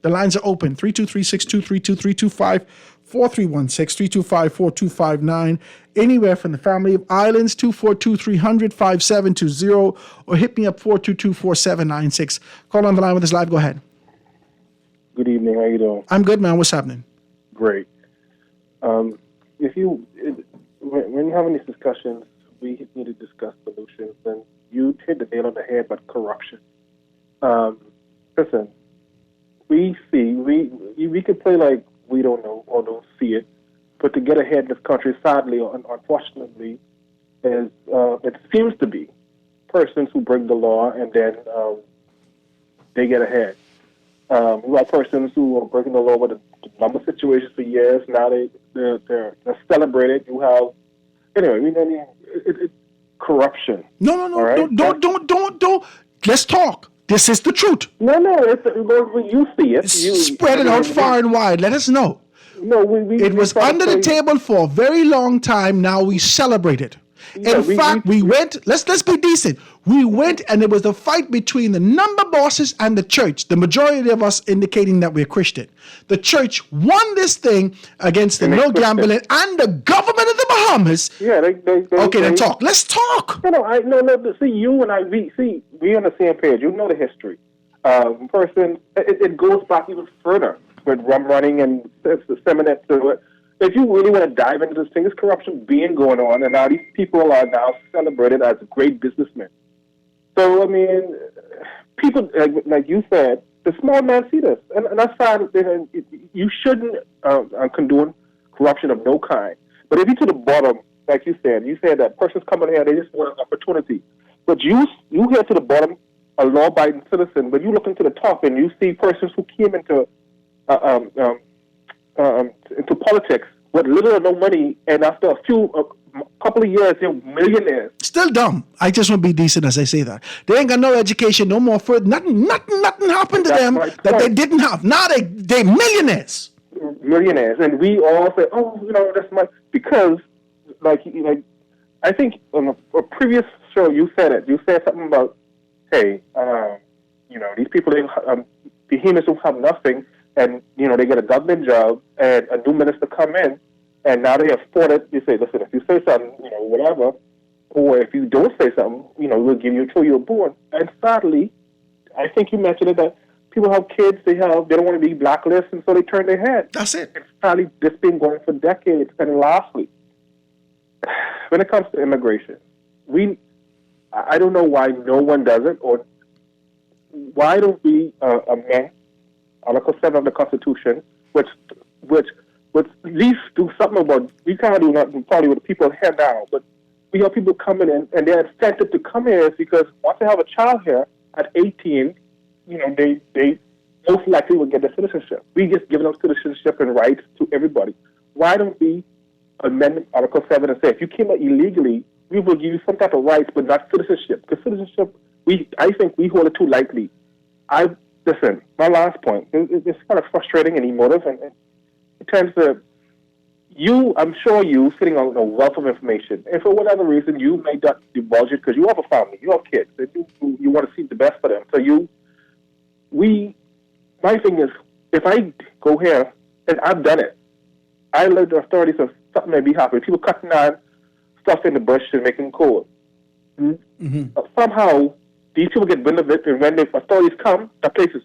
The lines are open, 323-623-2325, 4316-325-4259. Anywhere from the family of islands, 242-300-5720, or hit me up, 422-4796. Call on the line with us live. Go ahead. Good evening. How you doing? I'm good, man. What's happening? Great. When you're having these discussions, we need to discuss solutions. And you hit the nail on the head about corruption. Listen. We could play like we don't know or don't see it, but to get ahead in this country, sadly or unfortunately, it seems to be persons who break the law and then they get ahead. We have persons who are breaking the law with a number of situations for years. Now they're celebrated. You have it's corruption. No, right? Don't. Let's talk. This is the truth. No, you see it. Spread it out far and wide. Let us know. No, it was under the table for a very long time. Now we celebrate it. In fact, we went, let's be decent. We went and it was a fight between the number bosses and the church. The majority of us indicating that we're Christian. The church won this thing against the no gambling and the government of the Bahamas. Yeah, then talk. Let's talk. See, you and I, we on the same page. You know the history. It goes back even further. with rum running and disseminate to it. If you really want to dive into this thing, there's corruption being going on, and now these people are now celebrated as great businessmen. So, I mean, people, like you said, the small man see this. And that's fine. You shouldn't condone corruption of no kind. But if you're to the bottom, like you said that person's coming here, they just want an opportunity. But you here to the bottom, a law-abiding citizen, but you look into the top and you see persons who came into politics with little or no money, and after a couple of years, they're millionaires. Still dumb. I just want to be decent as I say that. They ain't got no education, no more further. Nothing happened to them that they didn't have. Now they millionaires. Millionaires, and we all say, "Oh, that's my," because, I think on a previous show you said it. You said something about, hey, these people, behemoths who have nothing, and they get a government job, and a new minister come in, and now they afford it. You say, listen, if you say something, whatever, or if you don't say something, we'll throw you a bone. And sadly, I think you mentioned it, that people have kids, they don't want to be blacklisted, and so they turn their head. That's it. And sadly, this been going for decades. And lastly, when it comes to immigration, I don't know why no one does it, or why don't we amend Article 7 of the Constitution, which at least do something about, we can't do nothing probably with the people here now, but we have people coming in, and their incentive to come here is because once they have a child here at 18, they most likely will get their citizenship. We just giving them citizenship and rights to everybody. Why don't we amend Article 7 and say, if you came here illegally, we will give you some type of rights, but not citizenship. Because citizenship, I think we hold it too lightly. Listen, my last point, it's kind of frustrating and emotive, and in terms of I'm sure you sitting on a wealth of information, and for whatever reason, you may not divulge it because you have a family, you have kids, and you want to see the best for them. So my thing is, if I go here, and I've done it, I let the authorities of something may be happening. People cutting down stuff in the bush and making coal. Mm-hmm. Somehow, these people get wind of it, and when the authorities come, the place is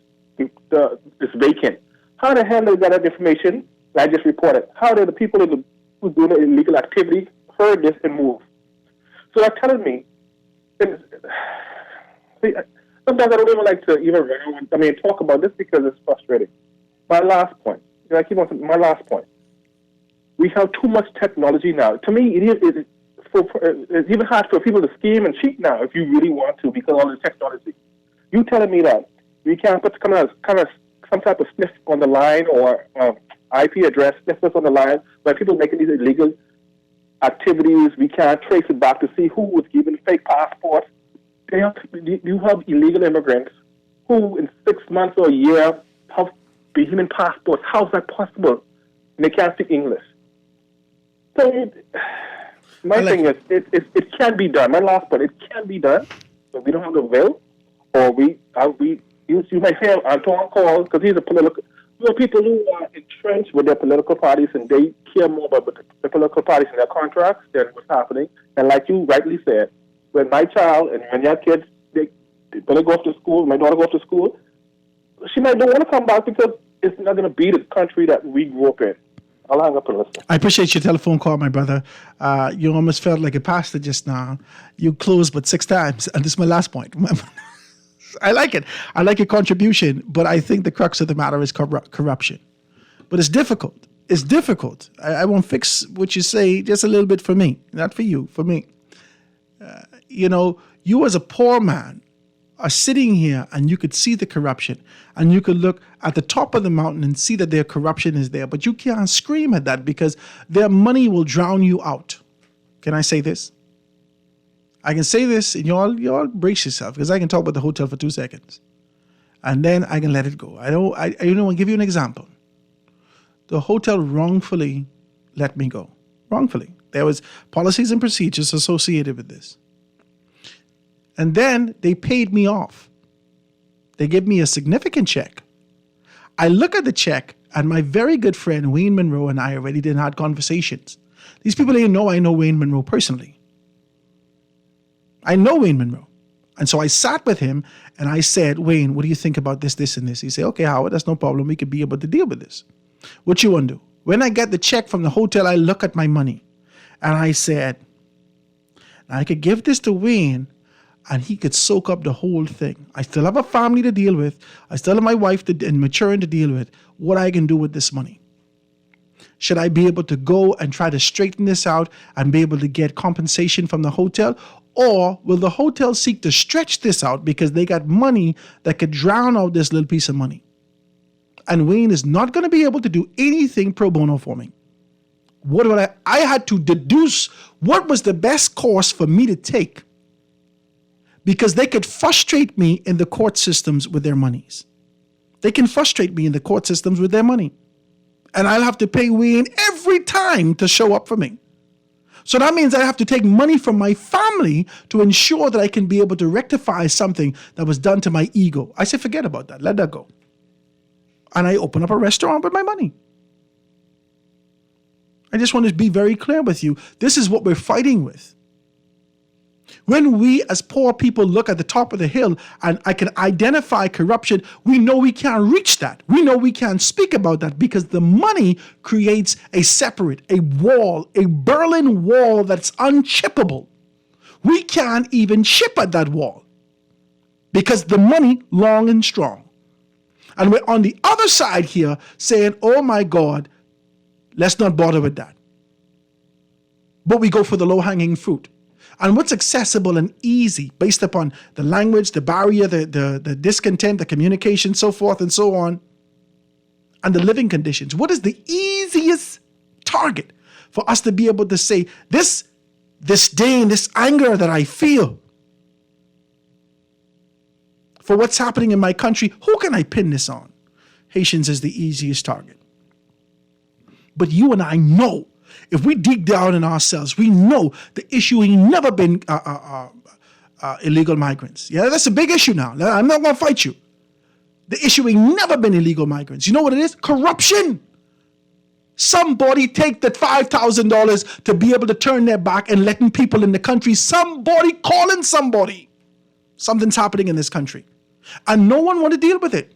vacant. How the hell they got that information? I just reported. How did the people who doing the illegal activity heard this and moved? So that's telling me. Sometimes I don't even like to even talk about this because it's frustrating. My last point. My last point. We have too much technology now. To me, it's even hard for people to scheme and cheat now if you really want to because of all the technology. You telling me that we can't put some type of sniff on the line or IP address sniffers on the line where people making these illegal activities, we can't trace it back to see who was given fake passports. You have illegal immigrants who in 6 months or a year have human passports. How is that possible? And they can't speak English. So my thing is, it can be done. My last point, it can be done, but we don't have the will, or you might hear Antoine call because he's a political. People who are entrenched with their political parties and they care more about the political parties and their contracts than what's happening. And like you rightly said, when my child and when your kids, they go off to school, my daughter goes to school, she might don't want to come back because it's not going to be the country that we grew up in. I'll hang up and listen. I appreciate your telephone call, my brother. You almost felt like a pastor just now. You closed but 6 times, and this is my last point. I like it. I like your contribution, but I think the crux of the matter is corruption. But it's difficult. It's difficult. I won't fix what you say just a little bit for me, not for you, for me. You as a poor man are sitting here and you could see the corruption and you could look at the top of the mountain and see that their corruption is there, but you can't scream at that because their money will drown you out. Can I say this? I can say this and you all brace yourself because I can talk about the hotel for 2 seconds and then I can let it go. I'll give you an example. The hotel wrongfully let me go. Wrongfully. There was policies and procedures associated with this. And then they paid me off. They gave me a significant check. I look at the check and my very good friend Wayne Monroe and I already did had conversations. These people didn't know I know Wayne Monroe personally. I know Wayne Monroe. And so I sat with him and I said, Wayne, what do you think about this, this, and this? He said, okay, Howard, that's no problem. We could be able to deal with this. What you want to do? When I get the check from the hotel, I look at my money and I said, I could give this to Wayne and he could soak up the whole thing. I still have a family to deal with. I still have my wife and maturing to deal with. What I can do with this money? Should I be able to go and try to straighten this out and be able to get compensation from the hotel? Or will the hotel seek to stretch this out because they got money that could drown out this little piece of money? And Wayne is not going to be able to do anything pro bono for me. What would I had to deduce what was the best course for me to take, because they could frustrate me in the court systems with their monies. They can frustrate me in the court systems with their money. And I'll have to pay Wayne every time to show up for me. So that means I have to take money from my family to ensure that I can be able to rectify something that was done to my ego. I said, forget about that. Let that go. And I open up a restaurant with my money. I just want to be very clear with you. This is what we're fighting with. When we as poor people look at the top of the hill and I can identify corruption, we know we can't reach that. We know we can't speak about that because the money creates a separate, a wall, a Berlin Wall that's unchippable. We can't even chip at that wall because the money long and strong. And we're on the other side here saying, oh my God, let's not bother with that. But we go for the low-hanging fruit. And what's accessible and easy based upon the language, the barrier, the discontent, the communication, so forth and so on, and the living conditions. What is the easiest target for us to be able to say, this disdain, this anger that I feel for what's happening in my country, who can I pin this on? Haitians is the easiest target. But you and I know, if we dig down in ourselves, we know the issue ain't never been illegal migrants. Yeah, that's a big issue now. I'm not going to fight you. The issue ain't never been illegal migrants. You know what it is? Corruption. Somebody take that $5,000 to be able to turn their back and letting people in the country, somebody calling somebody. Something's happening in this country. And no one want to deal with it.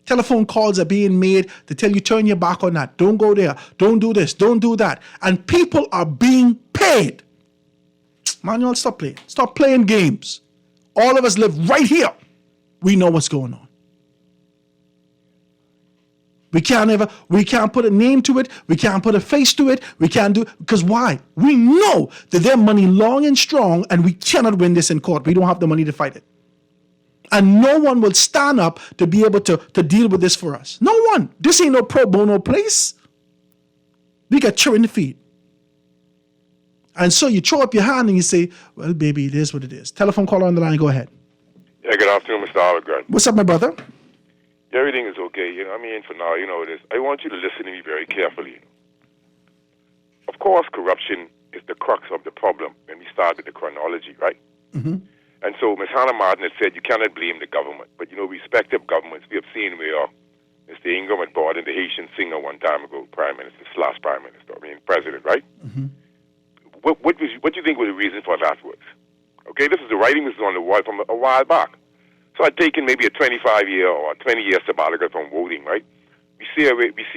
Telephone calls are being made to tell you turn your back on that. Don't go there. Don't do this. Don't do that. And people are being paid. Man, y'all stop playing. Stop playing games. All of us live right here. We know what's going on. We can't put a name to it. We can't put a face to it. We can't do, because why? We know that their money long and strong and we cannot win this in court. We don't have the money to fight it. And no one will stand up to be able to deal with this for us. No one. This ain't no pro bono place. We got children to feed. And so you throw up your hand and you say, well, baby, it is what it is. Telephone caller on the line, go ahead. Yeah, good afternoon, Mr. Howard. What's up, my brother? Yeah, everything is okay. You know, I mean, for now, you know, it is. I want you to listen to me very carefully. Of course, corruption is the crux of the problem when we start with the chronology, right? Mm-hmm. And so Ms. Hannah Martin had said you cannot blame the government. But, you know, respective governments, we have seen where Mr. Ingram had brought in the Haitian singer one time ago, president, right? Mm-hmm. What do you think was the reason for that was? Okay, this is the writing was on the wall from a while back. So I'd taken maybe a 25-year or 20-year sabbatical from voting, right? We see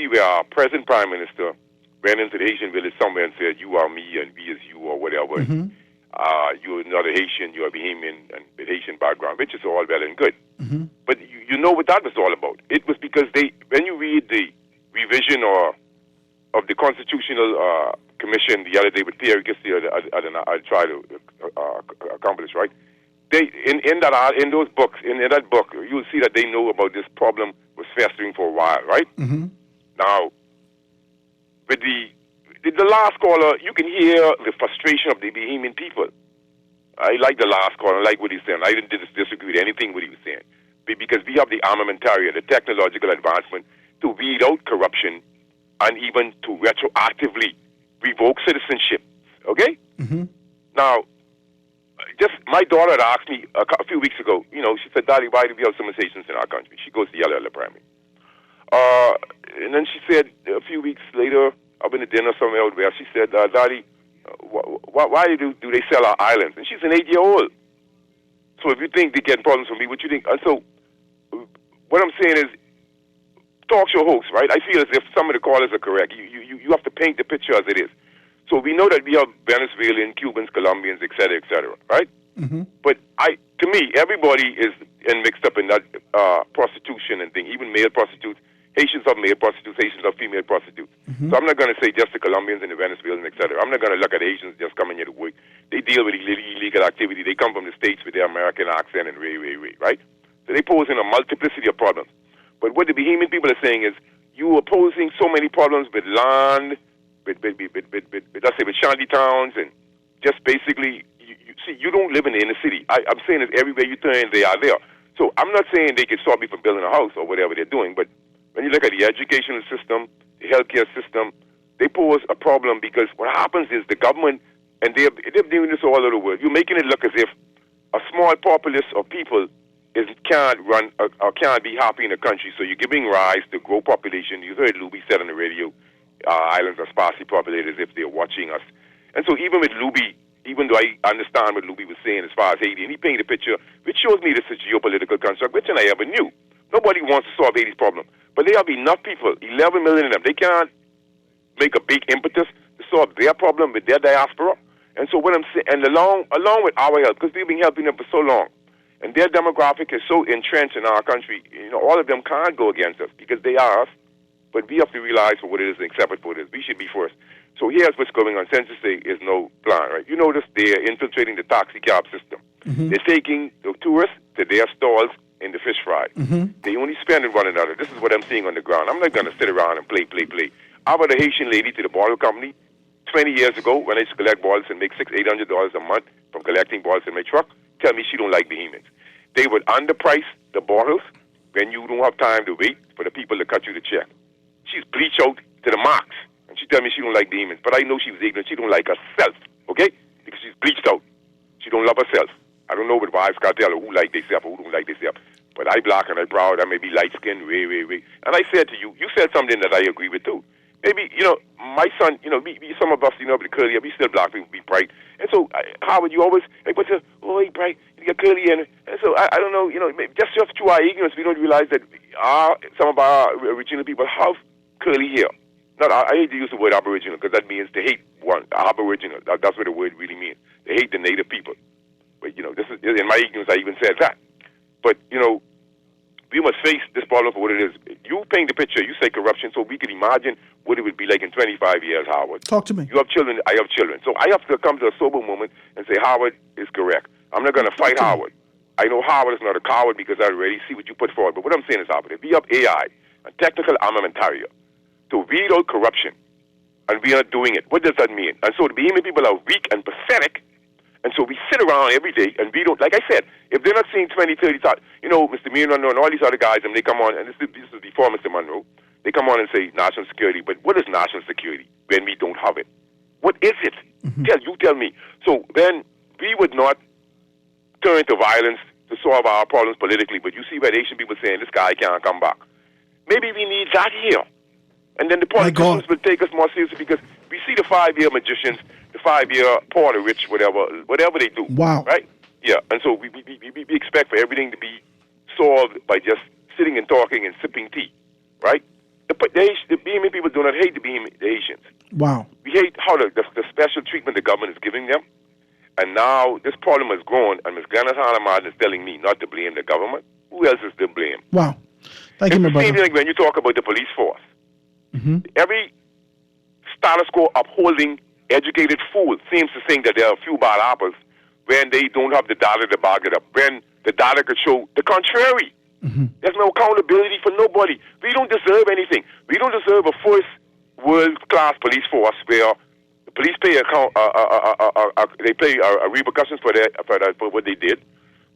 where our present prime minister ran into the Haitian village somewhere and said, you are me and we is you or whatever. Mm-hmm. You're not a Haitian, you're a Bahamian and with Haitian background, which is all well and good. Mm-hmm. But you know what that was all about. It was because when you read the revision of the Constitutional Commission the other day with Pierre Gassi, I try to accomplish, right? In that book, you'll see that they know about this problem was festering for a while, right? Mm-hmm. Now, with the last caller, you can hear the frustration of the Bahamian people. I like the last caller. I like what he's saying. I didn't disagree with anything what he was saying. Because we have the armamentarium, the technological advancement to weed out corruption and even to retroactively revoke citizenship. Okay? Mm-hmm. Now, just my daughter had asked me a few weeks ago, you know, she said, Daddy, why do we have so many Haitians in our country? She goes to Yale Primary. And then she said a few weeks later, I've been at dinner somewhere out there, she said, Daddy, why do they sell our islands? And she's an 8-year-old. So if you think they get problems from me, what you think? And so what I'm saying is, talk show hosts, right? I feel as if some of the callers are correct. You have to paint the picture as it is. So we know that we have Venezuelan, Cubans, Colombians, et cetera, right? Mm-hmm. But to me, everybody is mixed up in that prostitution and thing. Even male prostitutes, Haitians have male prostitutes, Haitians have female prostitutes. Mm-hmm. So I'm not going to say just the Colombians and the Venezuelans, et cetera. I'm not going to look at Haitians just coming here to work. They deal with illegal activity. They come from the States with their American accent and right? So they pose in a multiplicity of problems. But what the Bahamian people are saying is, you are posing so many problems with land, with let's say with shanty towns, and just basically, you don't live in the inner city. I'm saying that everywhere you turn, they are there. So I'm not saying they can stop me from building a house or whatever they're doing, but when you look at the educational system, the healthcare system, they pose a problem because what happens is the government, and they're doing this all over the world, you're making it look as if a small populace of people can't run or can't be happy in the country. So you're giving rise to grow population. You heard Luby said on the radio, islands are sparsely populated as if they're watching us. And so even with Luby, even though I understand what Luby was saying as far as Haiti, and he painted a picture which shows me this is a geopolitical construct, which I ever knew. Nobody wants to solve Haiti's problem. But they have enough people, 11 million of them. They can't make a big impetus to solve their problem with their diaspora. And so what I'm saying, and along with our help, because we've been helping them for so long, and their demographic is so entrenched in our country, all of them can't go against us because they are us. But we have to realize for what it is and accept it for what it is. We should be first. So here's what's going on. Census Day is no plan, right? You notice they're infiltrating the taxi cab system. Mm-hmm. They're taking the tourists to their stalls in the fish fry. Mm-hmm. They only spend on one another. This is what I'm seeing on the ground. I'm not going to sit around and play. I brought a Haitian lady to the bottle company 20 years ago when I used to collect bottles and make $600-800 a month from collecting bottles in my truck. Tell me she don't like Bahamians. They would underprice the bottles when you don't have time to wait for the people to cut you the check. She's bleached out to the max. And she tell me she don't like Bahamians. But I know she was ignorant. She don't like herself, okay? Because she's bleached out. She don't love herself. I don't know what wives can't tell her who like themselves or who don't like themselves. But I black and I proud. I may be light-skinned, way. And I said to you said something that I agree with too. Maybe, my son, some of us, the curly hair, we still black people, be bright. And so, Howard, you always, what's he bright, you got curly hair. And so, I don't know, just through our ignorance, we don't realize that some of our original people have curly hair. I hate to use the word aboriginal because that means to hate one, aboriginal. That's what the word really means. They hate the native people. But, this is, in my ignorance, I even said that. But, we must face this problem for what it is. You paint the picture, you say corruption, so we can imagine what it would be like in 25 years, Howard. Talk to me. You have children, I have children. So I have to come to a sober moment and say, Howard is correct. I'm not going to fight Howard. I know Howard is not a coward because I already see what you put forward. But what I'm saying is, Howard, if we have AI, a technical armamentarium, to weed out corruption, and we are not doing it, what does that mean? And so the Bahamian people are weak and pathetic. And so we sit around every day and we don't, like I said, if they're not seeing 20, 30, Mr. Monroe and all these other guys, and they come on, and this is before Mr. Monroe, they come on and say national security. But what is national security when we don't have it? What is it? Mm-hmm. Tell me. So then we would not turn to violence to solve our problems politically. But you see what Asian people saying, this guy can't come back. Maybe we need that here. And then the politicians will take us more seriously because we see the 5-year magicians, the 5-year Porter Rich, whatever they do. Wow. Right? Yeah. And so we expect for everything to be solved by just sitting and talking and sipping tea. Right? The Bahamian people do not hate the Haitians. Wow. We hate how the special treatment the government is giving them. And now this problem has grown, and Ms. Glennis Hanna-Martin is telling me not to blame the government. Who else is to blame? Wow. Thank you, my brother. It's the same thing when you talk about the police force. Mm-hmm. Every status quo upholding educated fool seems to think that there are a few bad apples when they don't have the data to back it up. When the data could show the contrary. Mm-hmm. There's no accountability for nobody. We don't deserve anything. We don't deserve a first world-class police force where the police pay repercussions for what they did.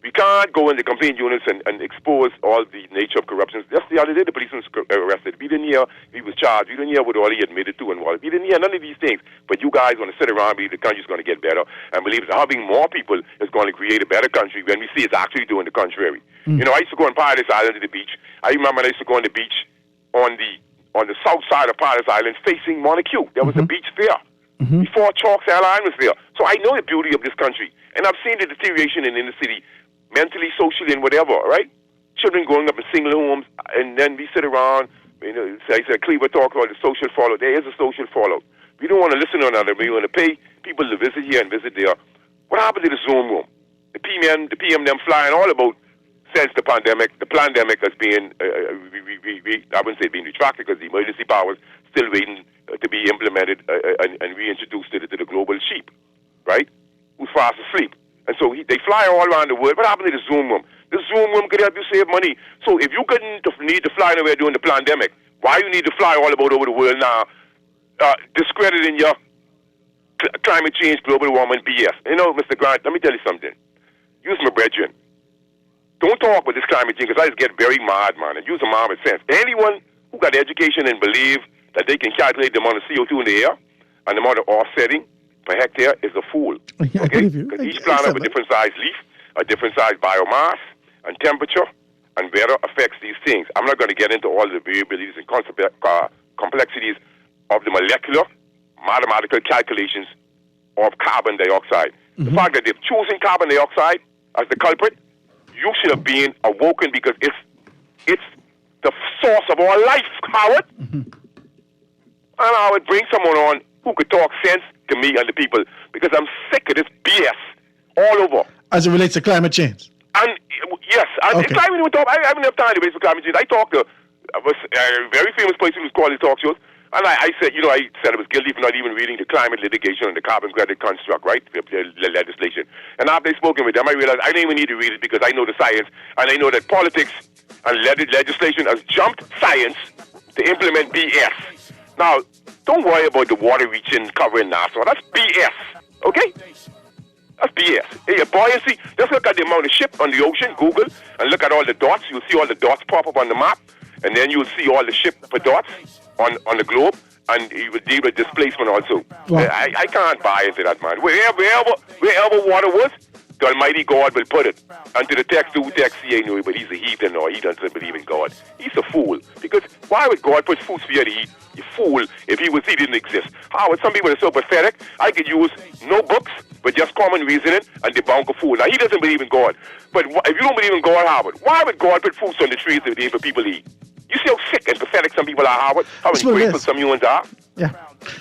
We can't go in the complaint units and expose all the nature of corruption. Just the other day, the policeman was arrested. We didn't hear he was charged. We didn't hear what all he admitted to and all. We didn't hear none of these things. But you guys want to sit around and believe the country's going to get better and believe that having more people is going to create a better country when we see it's actually doing the contrary. Mm. I used to go on Paradise Island to the beach. I remember I used to go on the beach on the south side of Paradise Island facing Montague. There was a beach there. before Chalk's Airline was there. So I know the beauty of this country. And I've seen the deterioration in the city, mentally, socially, and whatever, right? Children growing up in single homes, and then we sit around, I said, Cleaver talk about the social fallout. There is a social fallout. We don't want to listen to another. We want to pay people to visit here and visit there. What happened to the Zoom room? The PM them flying all about since the pandemic. The pandemic has been, I wouldn't say being retracted because the emergency powers still waiting to be implemented and reintroduced to the global sheep, right? Who's fast asleep. And so they fly all around the world. What happened to the Zoom room? The Zoom room could help you save money. So if you couldn't need to fly anywhere during the pandemic, why you need to fly all about over the world now, discrediting your climate change, global warming BS? You know, Mr. Grant, let me tell you something. Use my brethren. Don't talk about this climate change because I just get very mad, man, and use a common sense. Anyone who got education and believe that they can calculate the amount of CO2 in the air and the amount of offsetting per hectare is a fool. Okay? Because each plant has a different size leaf, a different size biomass, and temperature, and weather affects these things. I'm not going to get into all the variabilities and complexities of the molecular, mathematical calculations of carbon dioxide. The fact that they've chosen carbon dioxide as the culprit, you should have been awoken because it's the source of all life, Howard. And I would bring someone on who could talk sense to me and the people because I'm sick of this BS all over. As it relates to climate change? And yes, I haven't enough time to wait for climate change. I talked to a very famous person who's called his talk shows, and I said, I said I was guilty for not even reading the climate litigation and the carbon credit construct, right, the legislation. And after I've spoken with them, I realized I didn't even need to read it because I know the science, and I know that politics and legislation has jumped science to implement BS. Now, don't worry about the water reaching, covering NASA. That's BS, okay? That's BS. Hey, buoyancy, just look at the amount of ship on the ocean, Google, and look at all the dots. You'll see all the dots pop up on the map, and then you'll see all the ship for dots on the globe, and you will deal with displacement also. Wow. I can't buy into that, man. Wherever water was, the Almighty God will put it. And to the text, he ain't know it, but he's a heathen or he doesn't believe in God. He's a fool. Because why would God put food for you to eat? You fool, if he didn't exist. Howard, some people are so pathetic, I could use no books, but just common reasoning and debunk a fool. Now, he doesn't believe in God. But if you don't believe in God, Howard, why would God put fruits on the trees every day for people to eat? You see how sick and pathetic some people are, Howard? How ungrateful some humans are? Yeah.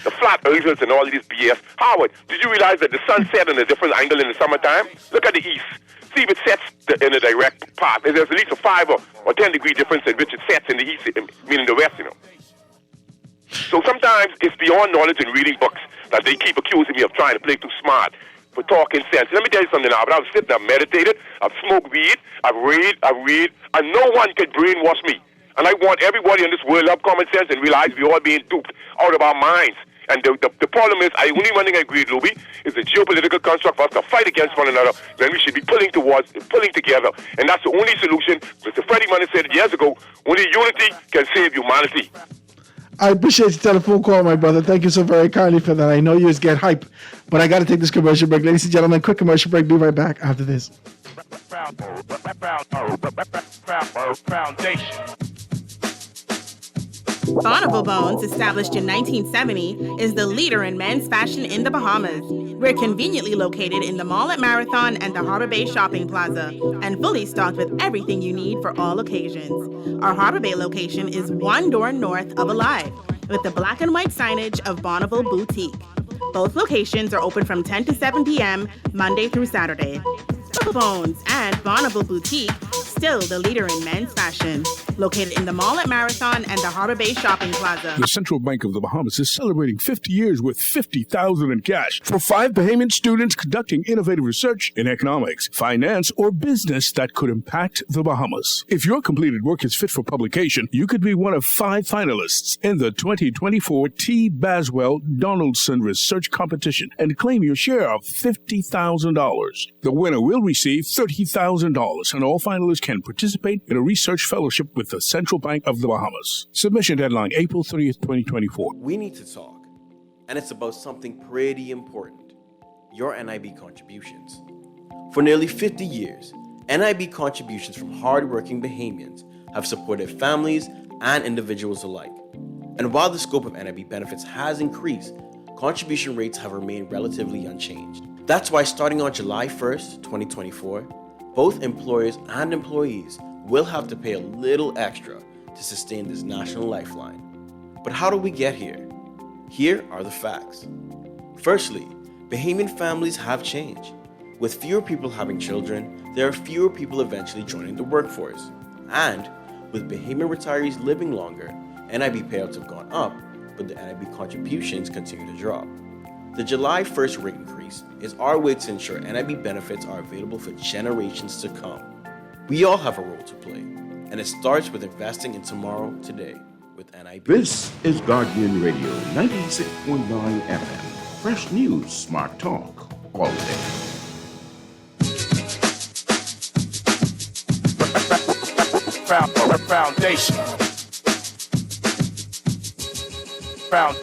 The flat earthers and all this BS. Howard, did you realize that the sun set in a different angle in the summertime? Look at the east. See if it sets in a direct path. There's at least a 5 or 10 degree difference in which it sets in the east, meaning the west, So sometimes it's beyond knowledge and reading books that they keep accusing me of trying to play too smart for talking sense. Let me tell you something now. But I've sitting, I've meditated, I've smoked weed, I've read, and no one can brainwash me. And I want everybody in this world to have common sense and realize we're all being duped out of our minds. And the problem is, only one thing I agree with, Luby, is the geopolitical construct for us to fight against one another when we should be pulling together. And that's the only solution. Mr. Freddie Money said it years ago, only unity can save humanity. I appreciate the telephone call, my brother. Thank you so very kindly for that. I know you just get hype, but I got to take this commercial break. Ladies and gentlemen, quick commercial break. Be right back after this. Foundation. Bonneville Bones, established in 1970, is the leader in men's fashion in the Bahamas. We're conveniently located in the Mall at Marathon and the Harbor Bay Shopping Plaza, and fully stocked with everything you need for all occasions. Our Harbor Bay location is one door north of Alive, with the black and white signage of Bonneville Boutique. Both locations are open from 10 to 7 p.m., Monday through Saturday. Bones and Bonneville Boutique, still the leader in men's fashion. Located in the Mall at Marathon and the Harbor Bay Shopping Plaza. The Central Bank of the Bahamas is celebrating 50 years with $50,000 in cash for 5 Bahamian students conducting innovative research in economics, finance, or business that could impact the Bahamas. If your completed work is fit for publication, you could be one of 5 finalists in the 2024 T. Baswell Donaldson Research Competition and claim your share of $50,000. The winner will receive $30,000, and all finalists can participate in a research fellowship with the Central Bank of the Bahamas. Submission deadline April 30th, 2024. We need to talk, and it's about something pretty important: your NIB contributions. For nearly 50 years, NIB contributions from hardworking Bahamians have supported families and individuals alike. And while the scope of NIB benefits has increased, contribution rates have remained relatively unchanged. That's why starting on July 1st, 2024, both employers and employees will have to pay a little extra to sustain this national lifeline. But how do we get here? Here are the facts. Firstly, Bahamian families have changed. With fewer people having children, there are fewer people eventually joining the workforce. And with Bahamian retirees living longer, NIB payouts have gone up, but the NIB contributions continue to drop. The July 1st rate increase is our way to ensure NIB benefits are available for generations to come. We all have a role to play, and it starts with investing in tomorrow today with NIB. This is Guardian Radio 96.9 FM. Fresh news, smart talk, all day. Foundation. All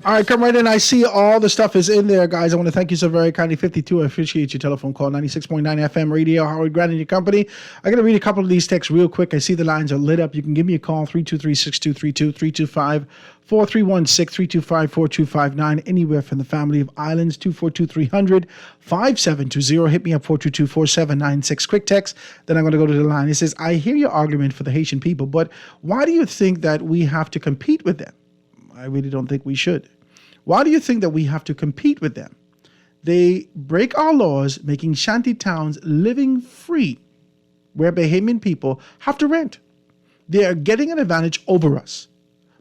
right, come right in. I see all the stuff is in there, guys. I want to thank you so very kindly. 52, I appreciate your telephone call. 96.9 FM radio, Howard Grant and your company. I'm going to read a couple of these texts real quick. I see the lines are lit up. You can give me a call, 323-6232, 325-431-6, 325-4259, anywhere from the family of islands, 242-300-5720. Hit me up, 422-4796. Quick text. Then I'm going to go to the line. It says, I hear your argument for the Haitian people, but why do you think that we have to compete with them? I really don't think we should. Why do you think that we have to compete with them? They break our laws, making shanty towns living free, where Bahamian people have to rent. They are getting an advantage over us.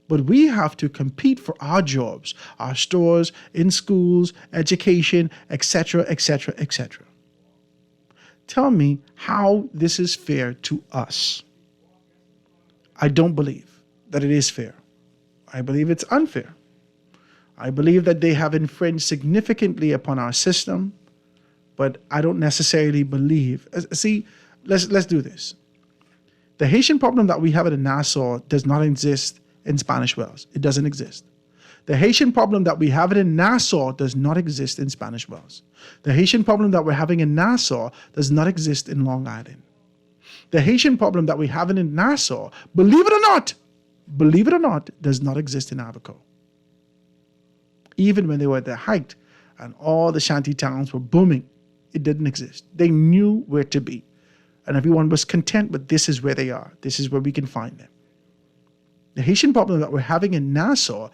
But we have to compete for our jobs, our stores, in schools, education, etc., etc., etc. Tell me how this is fair to us. I don't believe that it is fair. I believe it's unfair. I believe that they have infringed significantly upon our system, but I don't necessarily believe. See, let's do this. The Haitian problem that we have in Nassau does not exist in Spanish Wells. It doesn't exist. The Haitian problem that we have in Nassau does not exist in Spanish Wells. The Haitian problem that we're having in Nassau does not exist in Long Island. The Haitian problem that we have in Nassau, believe it or not, does not exist in Abaco. Even when they were at their height and all the shanty towns were booming, it didn't exist. They knew where to be. And everyone was content with this is where they are. This is where we can find them. The Haitian problem that we're having in Nassau,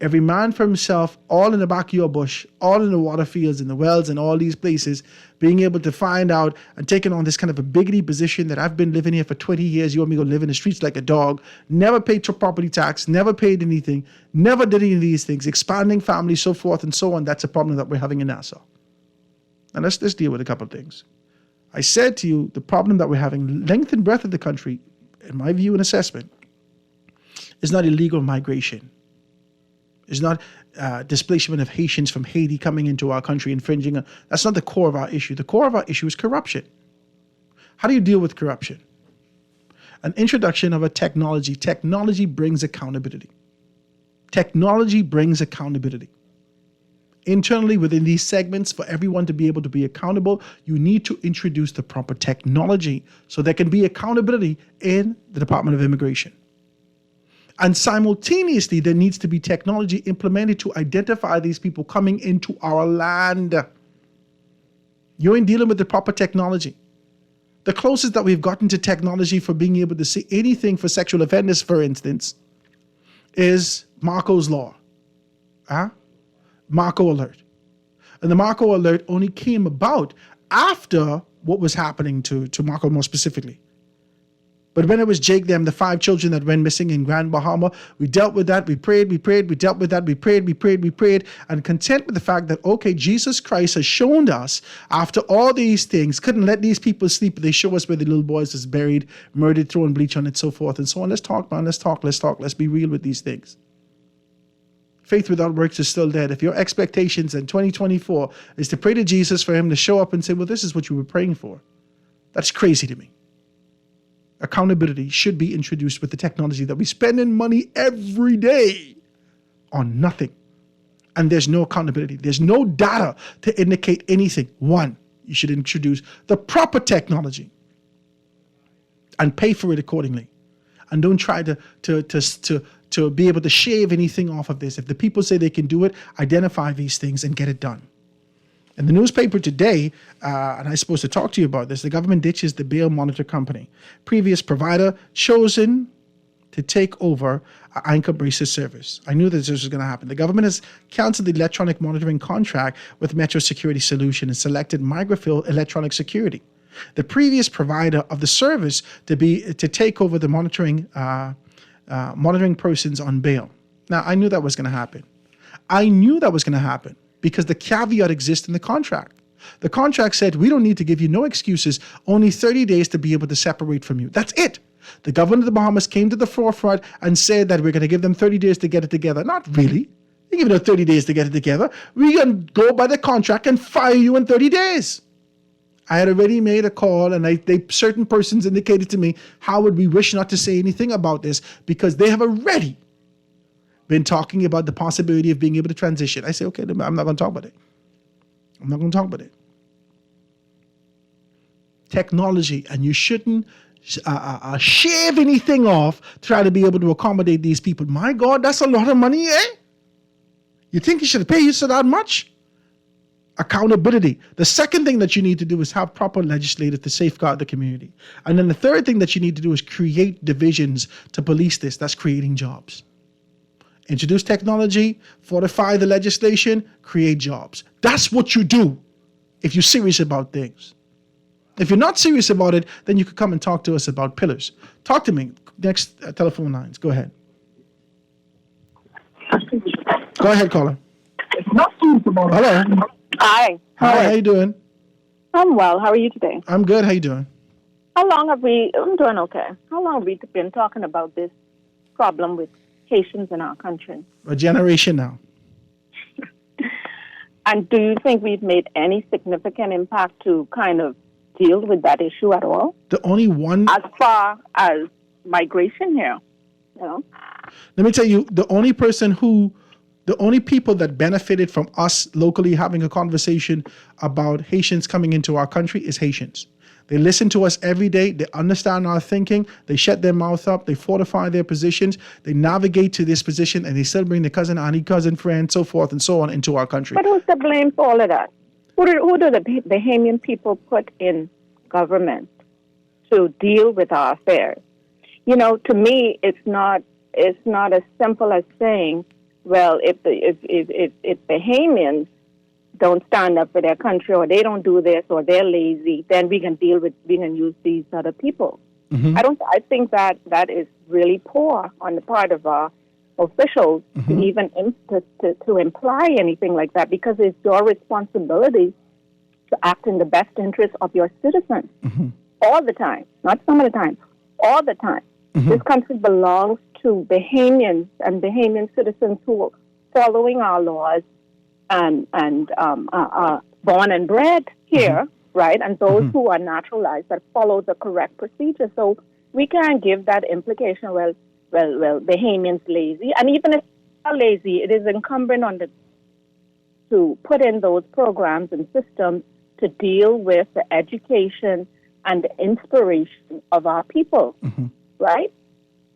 every man for himself, all in the backyard bush, all in the water fields and the wells and all these places, being able to find out and taking on this kind of a biggity position that I've been living here for 20 years. You want me to go live in the streets like a dog, never paid property tax, never paid anything, never did any of these things, expanding families, so forth and so on. That's a problem that we're having in Nassau. And let's deal with a couple of things. I said to you, the problem that we're having, length and breadth of the country, in my view and assessment, is not illegal migration. It's not displacement of Haitians from Haiti coming into our country, infringing. That's not the core of our issue. The core of our issue is corruption. How do you deal with corruption? An introduction of a technology. Technology brings accountability. Technology brings accountability. Internally, within these segments, for everyone to be able to be accountable, you need to introduce the proper technology so there can be accountability in the Department of Immigration. And simultaneously, there needs to be technology implemented to identify these people coming into our land. You ain't dealing with the proper technology. The closest that we've gotten to technology for being able to see anything for sexual offenders, for instance, is Marco's Law. Marco Alert. And the Marco Alert only came about after what was happening to Marco more specifically. But when it was Jake, them, the 5 children that went missing in Grand Bahama, we dealt with that, we prayed, we dealt with that, we prayed, and content with the fact that, okay, Jesus Christ has shown us, after all these things, couldn't let these people sleep, but they show us where the little boys is buried, murdered, throwing bleach on it, so forth and so on. Let's talk, man, let's talk, let's be real with these things. Faith without works is still dead. If your expectations in 2024 is to pray to Jesus for him to show up and say, well, this is what you were praying for, that's crazy to me. Accountability should be introduced with the technology that we spend in money every day on nothing. And there's no accountability. There's no data to indicate anything. One, you should introduce the proper technology and pay for it accordingly. And don't try to to be able to shave anything off of this. If the people say they can do it, identify these things and get it done. In the newspaper today, and I'm supposed to talk to you about this, the government ditches the bail monitor company. Previous provider chosen to take over Anchor Braces service. I knew that this was going to happen. The government has canceled the electronic monitoring contract with Metro Security Solution and selected Migrafil Electronic Security, the previous provider of the service, to take over the monitoring persons on bail. Now, I knew that was going to happen. Because the caveat exists in the contract. The contract said, we don't need to give you no excuses, only 30 days to be able to separate from you. That's it. The government of the Bahamas came to the forefront and said that we're going to give them 30 days to get it together. Not really. They give them 30 days to get it together. We're going to go by the contract and fire you in 30 days. I had already made a call, and certain persons indicated to me, Howard, we wish not to say anything about this because they have already been talking about the possibility of being able to transition. I say, okay, I'm not going to talk about it. Technology, and you shouldn't shave anything off to try to be able to accommodate these people. My God, that's a lot of money, eh? You think you should pay you so that much? Accountability. The second thing that you need to do is have proper legislators to safeguard the community. And then the third thing that you need to do is create divisions to police this. That's creating jobs. Introduce technology, fortify the legislation, create jobs. That's what you do if you're serious about things. If you're not serious about it, then you could come and talk to us about pillars. Talk to me. Next telephone lines. Go ahead. Go ahead, caller. Hello. Hi. Hi, how you doing? I'm well. How are you today? I'm good. How you doing? I'm doing okay. How long have we been talking about this problem with Haitians in our country? A generation now. And do you think we've made any significant impact to kind of deal with that issue at all? The only one... As far as migration here, you know? Let me tell you, the only people that benefited from us locally having a conversation about Haitians coming into our country is Haitians. They listen to us every day. They understand our thinking. They shut their mouth up. They fortify their positions. They navigate to this position, and they still bring the cousin, auntie, cousin, friend, so forth and so on into our country. But who's to blame for all of that? Who do the Bahamian people put in government to deal with our affairs? You know, to me, it's not as simple as saying, well, if Bahamians don't stand up for their country, or they don't do this, or they're lazy, then we can use these other people. Mm-hmm. I think that is really poor on the part of our officials to even to imply anything like that, because it's your responsibility to act in the best interest of your citizens all the time, not some of the time, all the time. This country belongs to Bahamians and Bahamian citizens who are following our laws and are born and bred here, right? And those who are naturalized that follow the correct procedure. So we can't give that implication, well, Bahamians lazy. And even if they are lazy, it is incumbent on to put in those programs and systems to deal with the education and the inspiration of our people, right?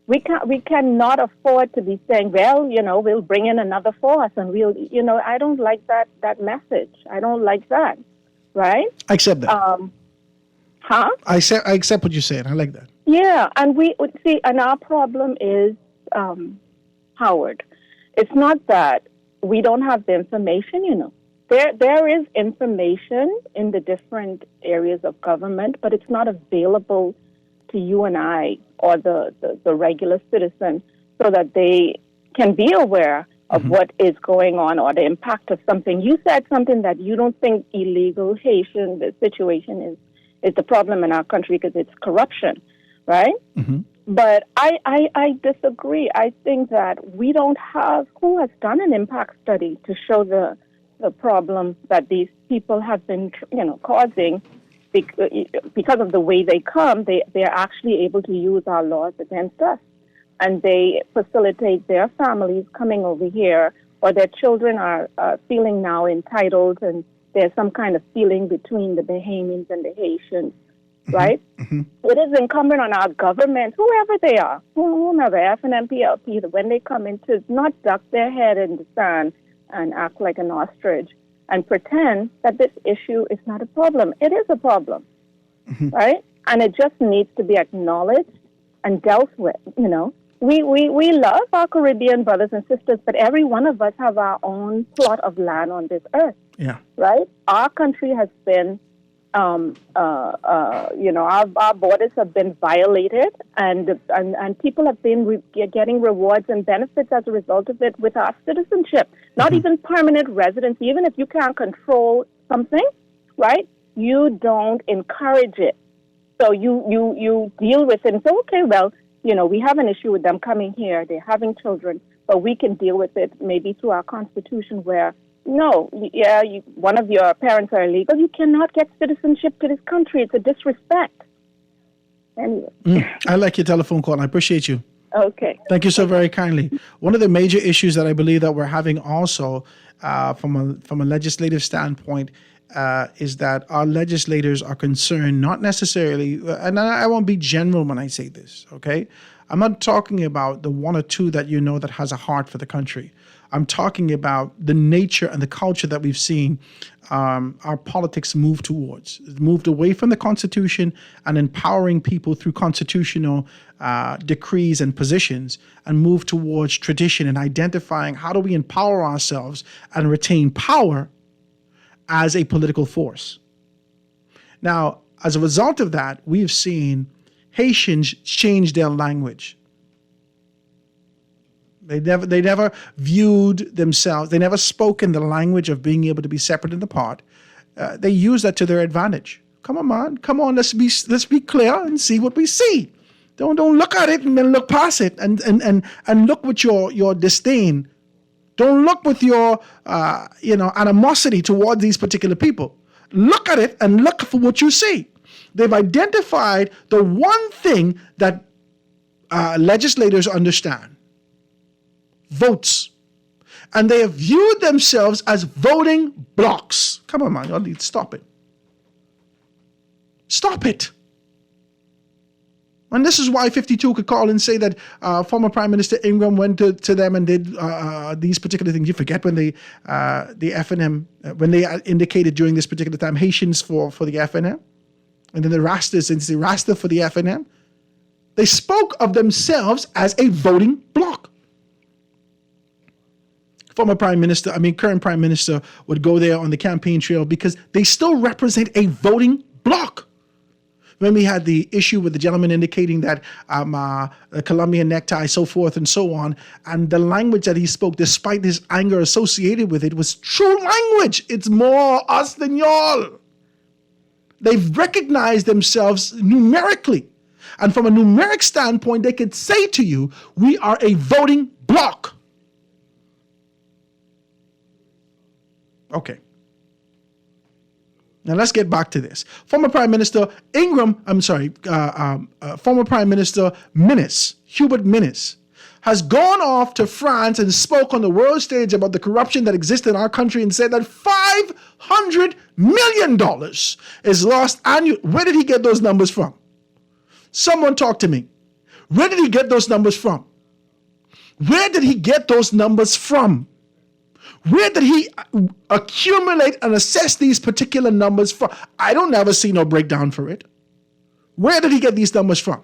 We cannot afford to be saying, well, you know, we'll bring in another force and we'll, you know, I don't like that message. I don't like that, right? I accept that. I accept what you're saying. I like that. Yeah, and we would see, and our problem is, Howard, it's not that we don't have the information, you know. There is information in the different areas of government, but it's not available to you and I or the regular citizen so that they can be aware of what is going on or the impact of something. You said something that you don't think illegal Haitian, the situation is the problem in our country because it's corruption, right? But I disagree. I think that we don't have, who has done an impact study to show the problem that these people have been, you know, causing because of the way they come. They're actually able to use our laws against us, and they facilitate their families coming over here, or their children are feeling now entitled, and there's some kind of feeling between the Bahamians and the Haitians. right? It is incumbent on our government, whoever they are, whomever, FNM, PLP, that when they come in to not duck their head in the sand and act like an ostrich and pretend that this issue is not a problem. It is a problem, right? And it just needs to be acknowledged and dealt with, We love our Caribbean brothers and sisters, but every one of us have our own plot of land on this earth. Yeah. Right? Our country has been, our borders have been violated, and people have been getting rewards and benefits as a result of it with our citizenship. Not even permanent residency. Even if you can't control something, right? You don't encourage it. So you deal with it and say, okay, well, we have an issue with them coming here. They're having children, but we can deal with it maybe through our constitution where, one of your parents are illegal. You cannot get citizenship to this country. It's a disrespect. Anyway. I like your telephone call, and I appreciate you. Okay. Thank you so very kindly. One of the major issues that I believe that we're having also from a legislative standpoint is that our legislators are concerned, not necessarily, and I won't be general when I say this, okay? I'm not talking about the one or two that that has a heart for the country. I'm talking about the nature and the culture that we've seen our politics move towards. It's moved away from the Constitution and empowering people through constitutional decrees and positions, and move towards tradition and identifying how do we empower ourselves and retain power as a political force. Now, as a result of that, we've seen Haitians change their language. They never viewed themselves, they never spoke in the language of being able to be separate and apart. They use that to their advantage. Come on, man. Come on, let's be clear and see what we see. Don't look at it and then look past it and look with your disdain. Don't look with your animosity toward these particular people. Look at it and look for what you see. They've identified the one thing that legislators understand: votes. And they have viewed themselves as voting blocks. Come on, man, y'all need to stop it. Stop it. And this is why 52 could call and say that former Prime Minister Ingram went to them and did these particular things. You forget when the FNM, when they indicated during this particular time Haitians for the FNM, and then the Rastas, and the Rasta for the FNM. They spoke of themselves as a voting bloc. Current Prime Minister would go there on the campaign trail because they still represent a voting bloc. When we had the issue with the gentleman indicating that a Colombian necktie, so forth and so on, and the language that he spoke, despite his anger associated with it, was true language. It's more us than y'all. They've recognized themselves numerically. And from a numeric standpoint, they could say to you, we are a voting bloc. Okay. Now let's get back to this. Former Prime Minister Minnis, Hubert Minnis, has gone off to France and spoke on the world stage about the corruption that exists in our country and said that $500 million is lost annually. Where did he get those numbers from? Someone talk to me. Where did he get those numbers from? Where did he get those numbers from? Where did he accumulate and assess these particular numbers from? I don't ever see no breakdown for it. Where did he get these numbers from?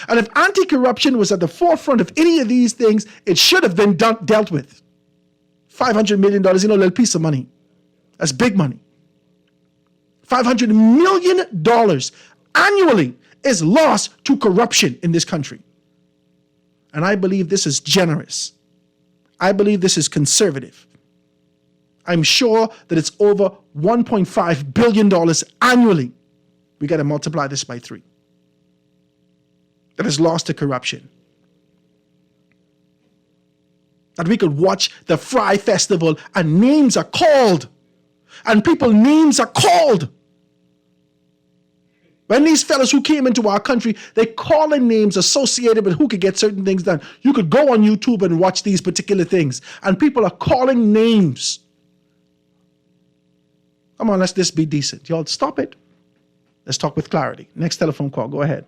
And if anti-corruption was at the forefront of any of these things, it should have been dealt with. $500 million, a little piece of money. That's big money. $500 million annually is lost to corruption in this country. And I believe this is generous. I believe this is conservative. I'm sure that it's over $1.5 billion annually. We got to multiply this by 3. That is lost to corruption. That we could watch the Fry Festival and names are called. And names are called. When these fellas who came into our country, they calling names associated with who could get certain things done. You could go on YouTube and watch these particular things. And people are calling names. Come on, let's just be decent. Y'all stop it. Let's talk with clarity. Next telephone call. Go ahead.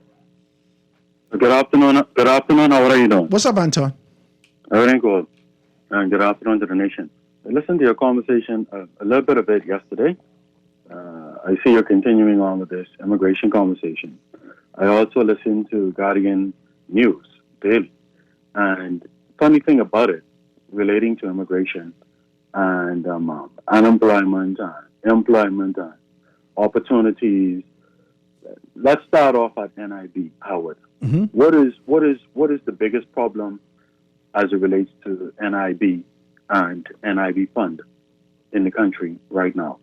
Good afternoon. Good afternoon. How are you doing? What's up, Anton? Everything good. And good afternoon to the nation. I listened to your conversation, a little bit of it yesterday. I see you're continuing on with this immigration conversation. I also listen to Guardian News daily. And funny thing about it, relating to immigration and unemployment and employment and opportunities. Let's start off at NIB, Howard. Mm-hmm. What is the biggest problem as it relates to NIB and NIB fund in the country right now?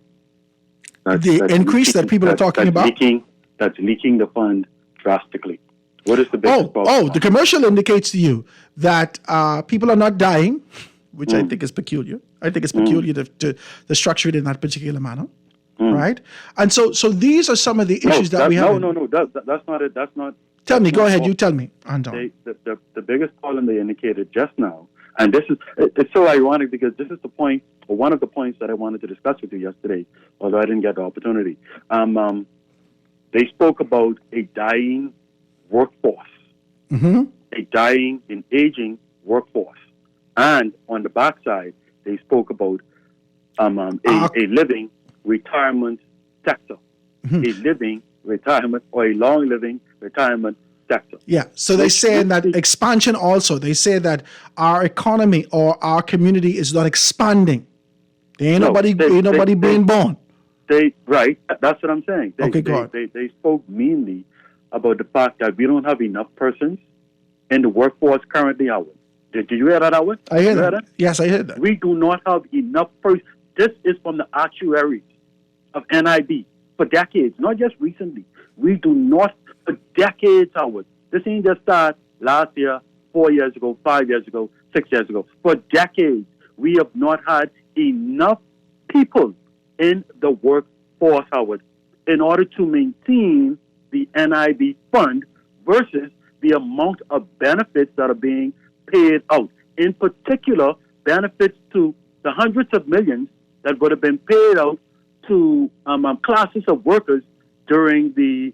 That's increase that people are talking about? That's leaking the fund drastically. What is the biggest problem? The commercial indicates to you that people are not dying, which I think is peculiar. I think it's peculiar to structure it in that particular manner, right? And so these are some of the issues that we have. No. That's not it. That's not. Tell me. Go ahead. You tell me, Anton. The biggest problem they indicated just now, and this is it's so ironic because this is the point, or one of the points that I wanted to discuss with you yesterday, although I didn't get the opportunity. They spoke about a dying workforce, a dying and aging workforce, and on the backside, they spoke about a living retirement sector, a living retirement or a long living retirement sector. Yeah, so they're saying that expansion also, they say that our economy or our community is not expanding. There ain't nobody being born. Right, that's what I'm saying. Go on. They spoke meanly about the fact that we don't have enough persons in the workforce currently, Howard. Did you hear that, Howard? I heard that. Yes, I heard that. We do not have enough persons. This is from the actuaries of NIB for decades, not just recently. We do not, for decades, Howard. This ain't just started last year, 4 years ago, 5 years ago, 6 years ago. For decades, we have not had enough people in the workforce, Howard, in order to maintain the NIB fund versus the amount of benefits that are being paid out. In particular, benefits to the hundreds of millions that would have been paid out to classes of workers during the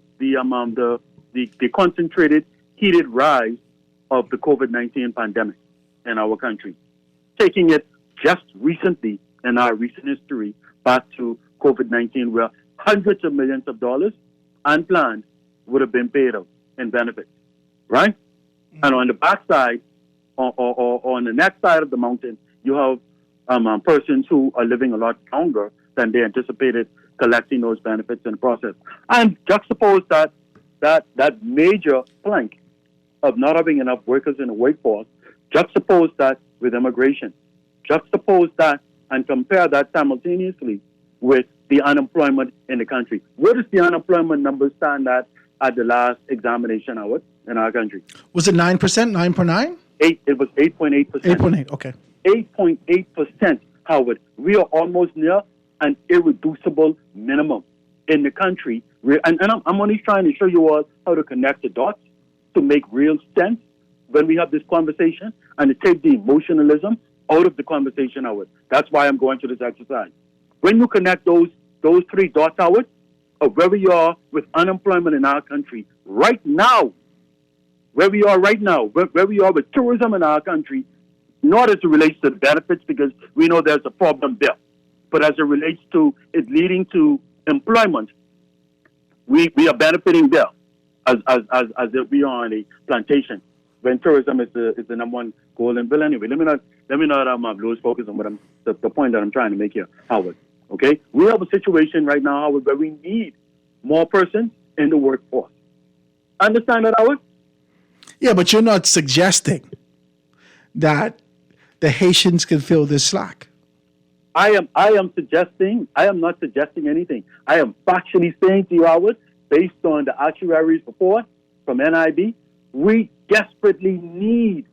concentrated, heated rise of the COVID-19 pandemic in our country. Taking it just recently in our recent history back to COVID-19, where hundreds of millions of dollars unplanned would have been paid out in benefits, right? And on the backside, or on the next side of the mountain, you have persons who are living a lot longer than they anticipated collecting those benefits in the process. And juxtapose that major plank of not having enough workers in the workforce, juxtapose that with immigration, juxtapose that and compare that simultaneously with the unemployment in the country. Where does the unemployment number stand at the last examination, Howard, in our country? Was it 9%, 9.9? It was 8.8%. 8.8, okay. 8.8%, Howard. We are almost near an irreducible minimum in the country. And I'm only trying to show you all how to connect the dots to make real sense when we have this conversation and to take the emotionalism out of the conversation, Howard. That's why I'm going through this exercise. When you connect those three dots, Howard, of where we are with unemployment in our country right now, where we are right now, where we are with tourism in our country, not as it relates to the benefits, because we know there's a problem there, but as it relates to it leading to employment, we are benefiting there as if we are on a plantation when tourism is the number one goal in Bill. Anyway, let me not lose focus on what the point that I'm trying to make here, Howard. Okay, we have a situation right now, Howard, where we need more persons in the workforce. Understand that, Howard? Yeah, but you're not suggesting that the Haitians can fill this slack. I am not suggesting anything. I am factually saying to you, Howard, based on the actuaries report from NIB, we desperately need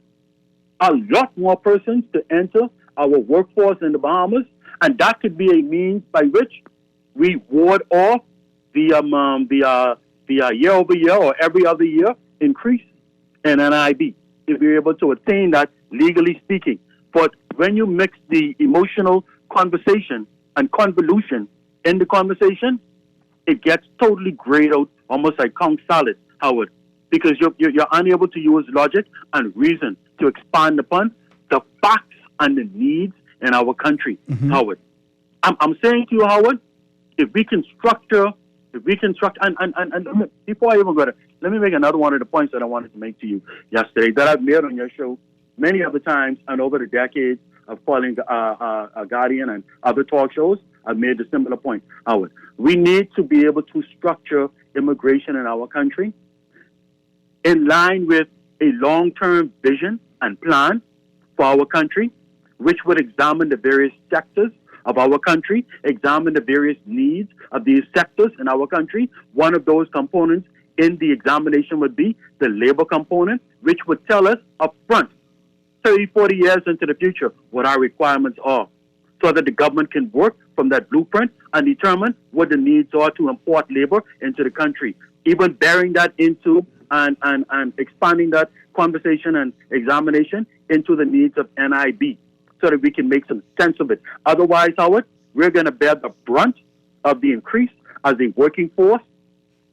a lot more persons to enter our workforce in the Bahamas, and that could be a means by which we ward off the year-over-year or every other year increase in NIB, if we're able to attain that legally speaking. But when you mix the emotional conversation and convolution in the conversation, it gets totally grayed out, almost like Kong salad, Howard, because you're unable to use logic and reason to expand upon the facts and the needs in our country, Howard. I'm saying to you, Howard, if we can structure, and before I even go there, let me make another one of the points that I wanted to make to you yesterday that I've made on your show many other times and over the decades of calling Guardian and other talk shows. I've made a similar point, Howard. We need to be able to structure immigration in our country in line with a long-term vision and plan for our country, which would examine the various sectors of our country, examine the various needs of these sectors in our country. One of those components in the examination would be the labor component, which would tell us up front, 30, 40 years into the future, what our requirements are, so that the government can work from that blueprint and determine what the needs are to import labor into the country, even bearing that into and expanding that conversation and examination into the needs of NIB, so that we can make some sense of it. Otherwise, Howard, we're going to bear the brunt of the increase as a working force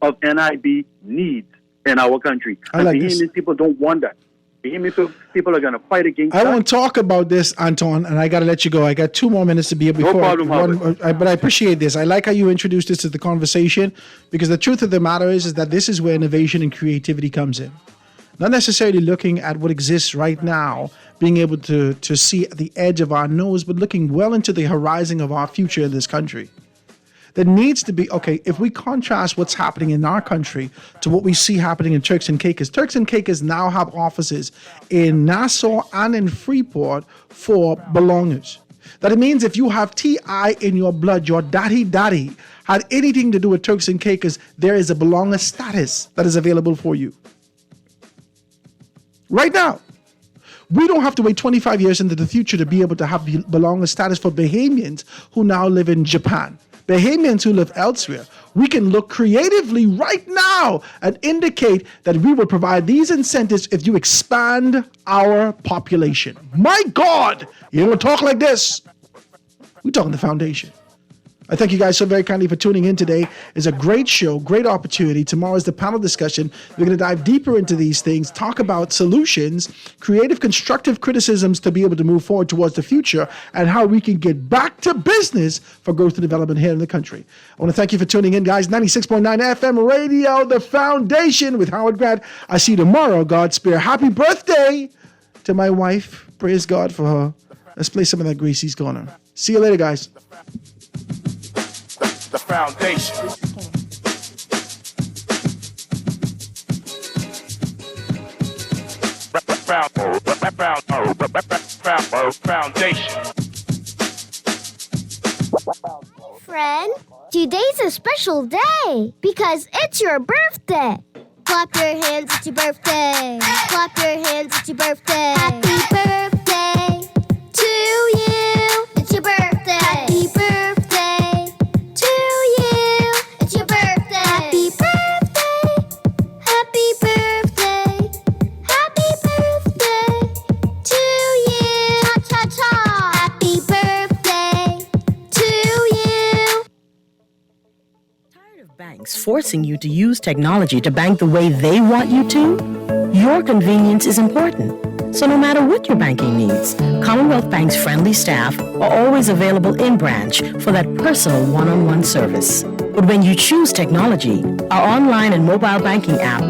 of NIB needs in our country. And Bahamian people don't want that. Bahamian people are going to fight against that. I won't talk about this, Anton, and I got to let you go. I got 2 more minutes to be able to. No problem, Howard. But I appreciate this. I like how you introduced this to the conversation, because the truth of the matter is that this is where innovation and creativity comes in. Not necessarily looking at what exists right now, being able to see at the edge of our nose, but looking well into the horizon of our future in this country. There needs to be, okay, if we contrast what's happening in our country to what we see happening in Turks and Caicos. Turks and Caicos now have offices in Nassau and in Freeport for belongers. That means if you have TI in your blood, your daddy had anything to do with Turks and Caicos, there is a belonger status that is available for you. Right now. We don't have to wait 25 years into the future to be able to have belonger status for Bahamians who now live in Japan. Bahamians who live elsewhere. We can look creatively right now and indicate that we will provide these incentives if you expand our population. My God, you don't talk like this. We're talking the foundation. I thank you guys so very kindly for tuning in today. It's a great show, great opportunity. Tomorrow is the panel discussion. We're going to dive deeper into these things, talk about solutions, creative, constructive criticisms to be able to move forward towards the future, and how we can get back to business for growth and development here in the country. I want to thank you for tuning in, guys. 96.9 FM Radio, The Foundation with Howard Grant. I see you tomorrow, God spare. Happy birthday to my wife. Praise God for her. Let's play some of that Gracie's Corner. See you later, guys. The foundation. Foundation. Friend, today's a special day because it's your birthday. Clap your hands, it's your birthday. Clap your hands, it's your birthday. Happy birthday to you. It's your birthday. Happy birthday. Banks forcing you to use technology to bank the way they want you to? Your convenience is important. So no matter what your banking needs, Commonwealth Bank's friendly staff are always available in branch for that personal one-on-one service. But when you choose technology, our online and mobile banking app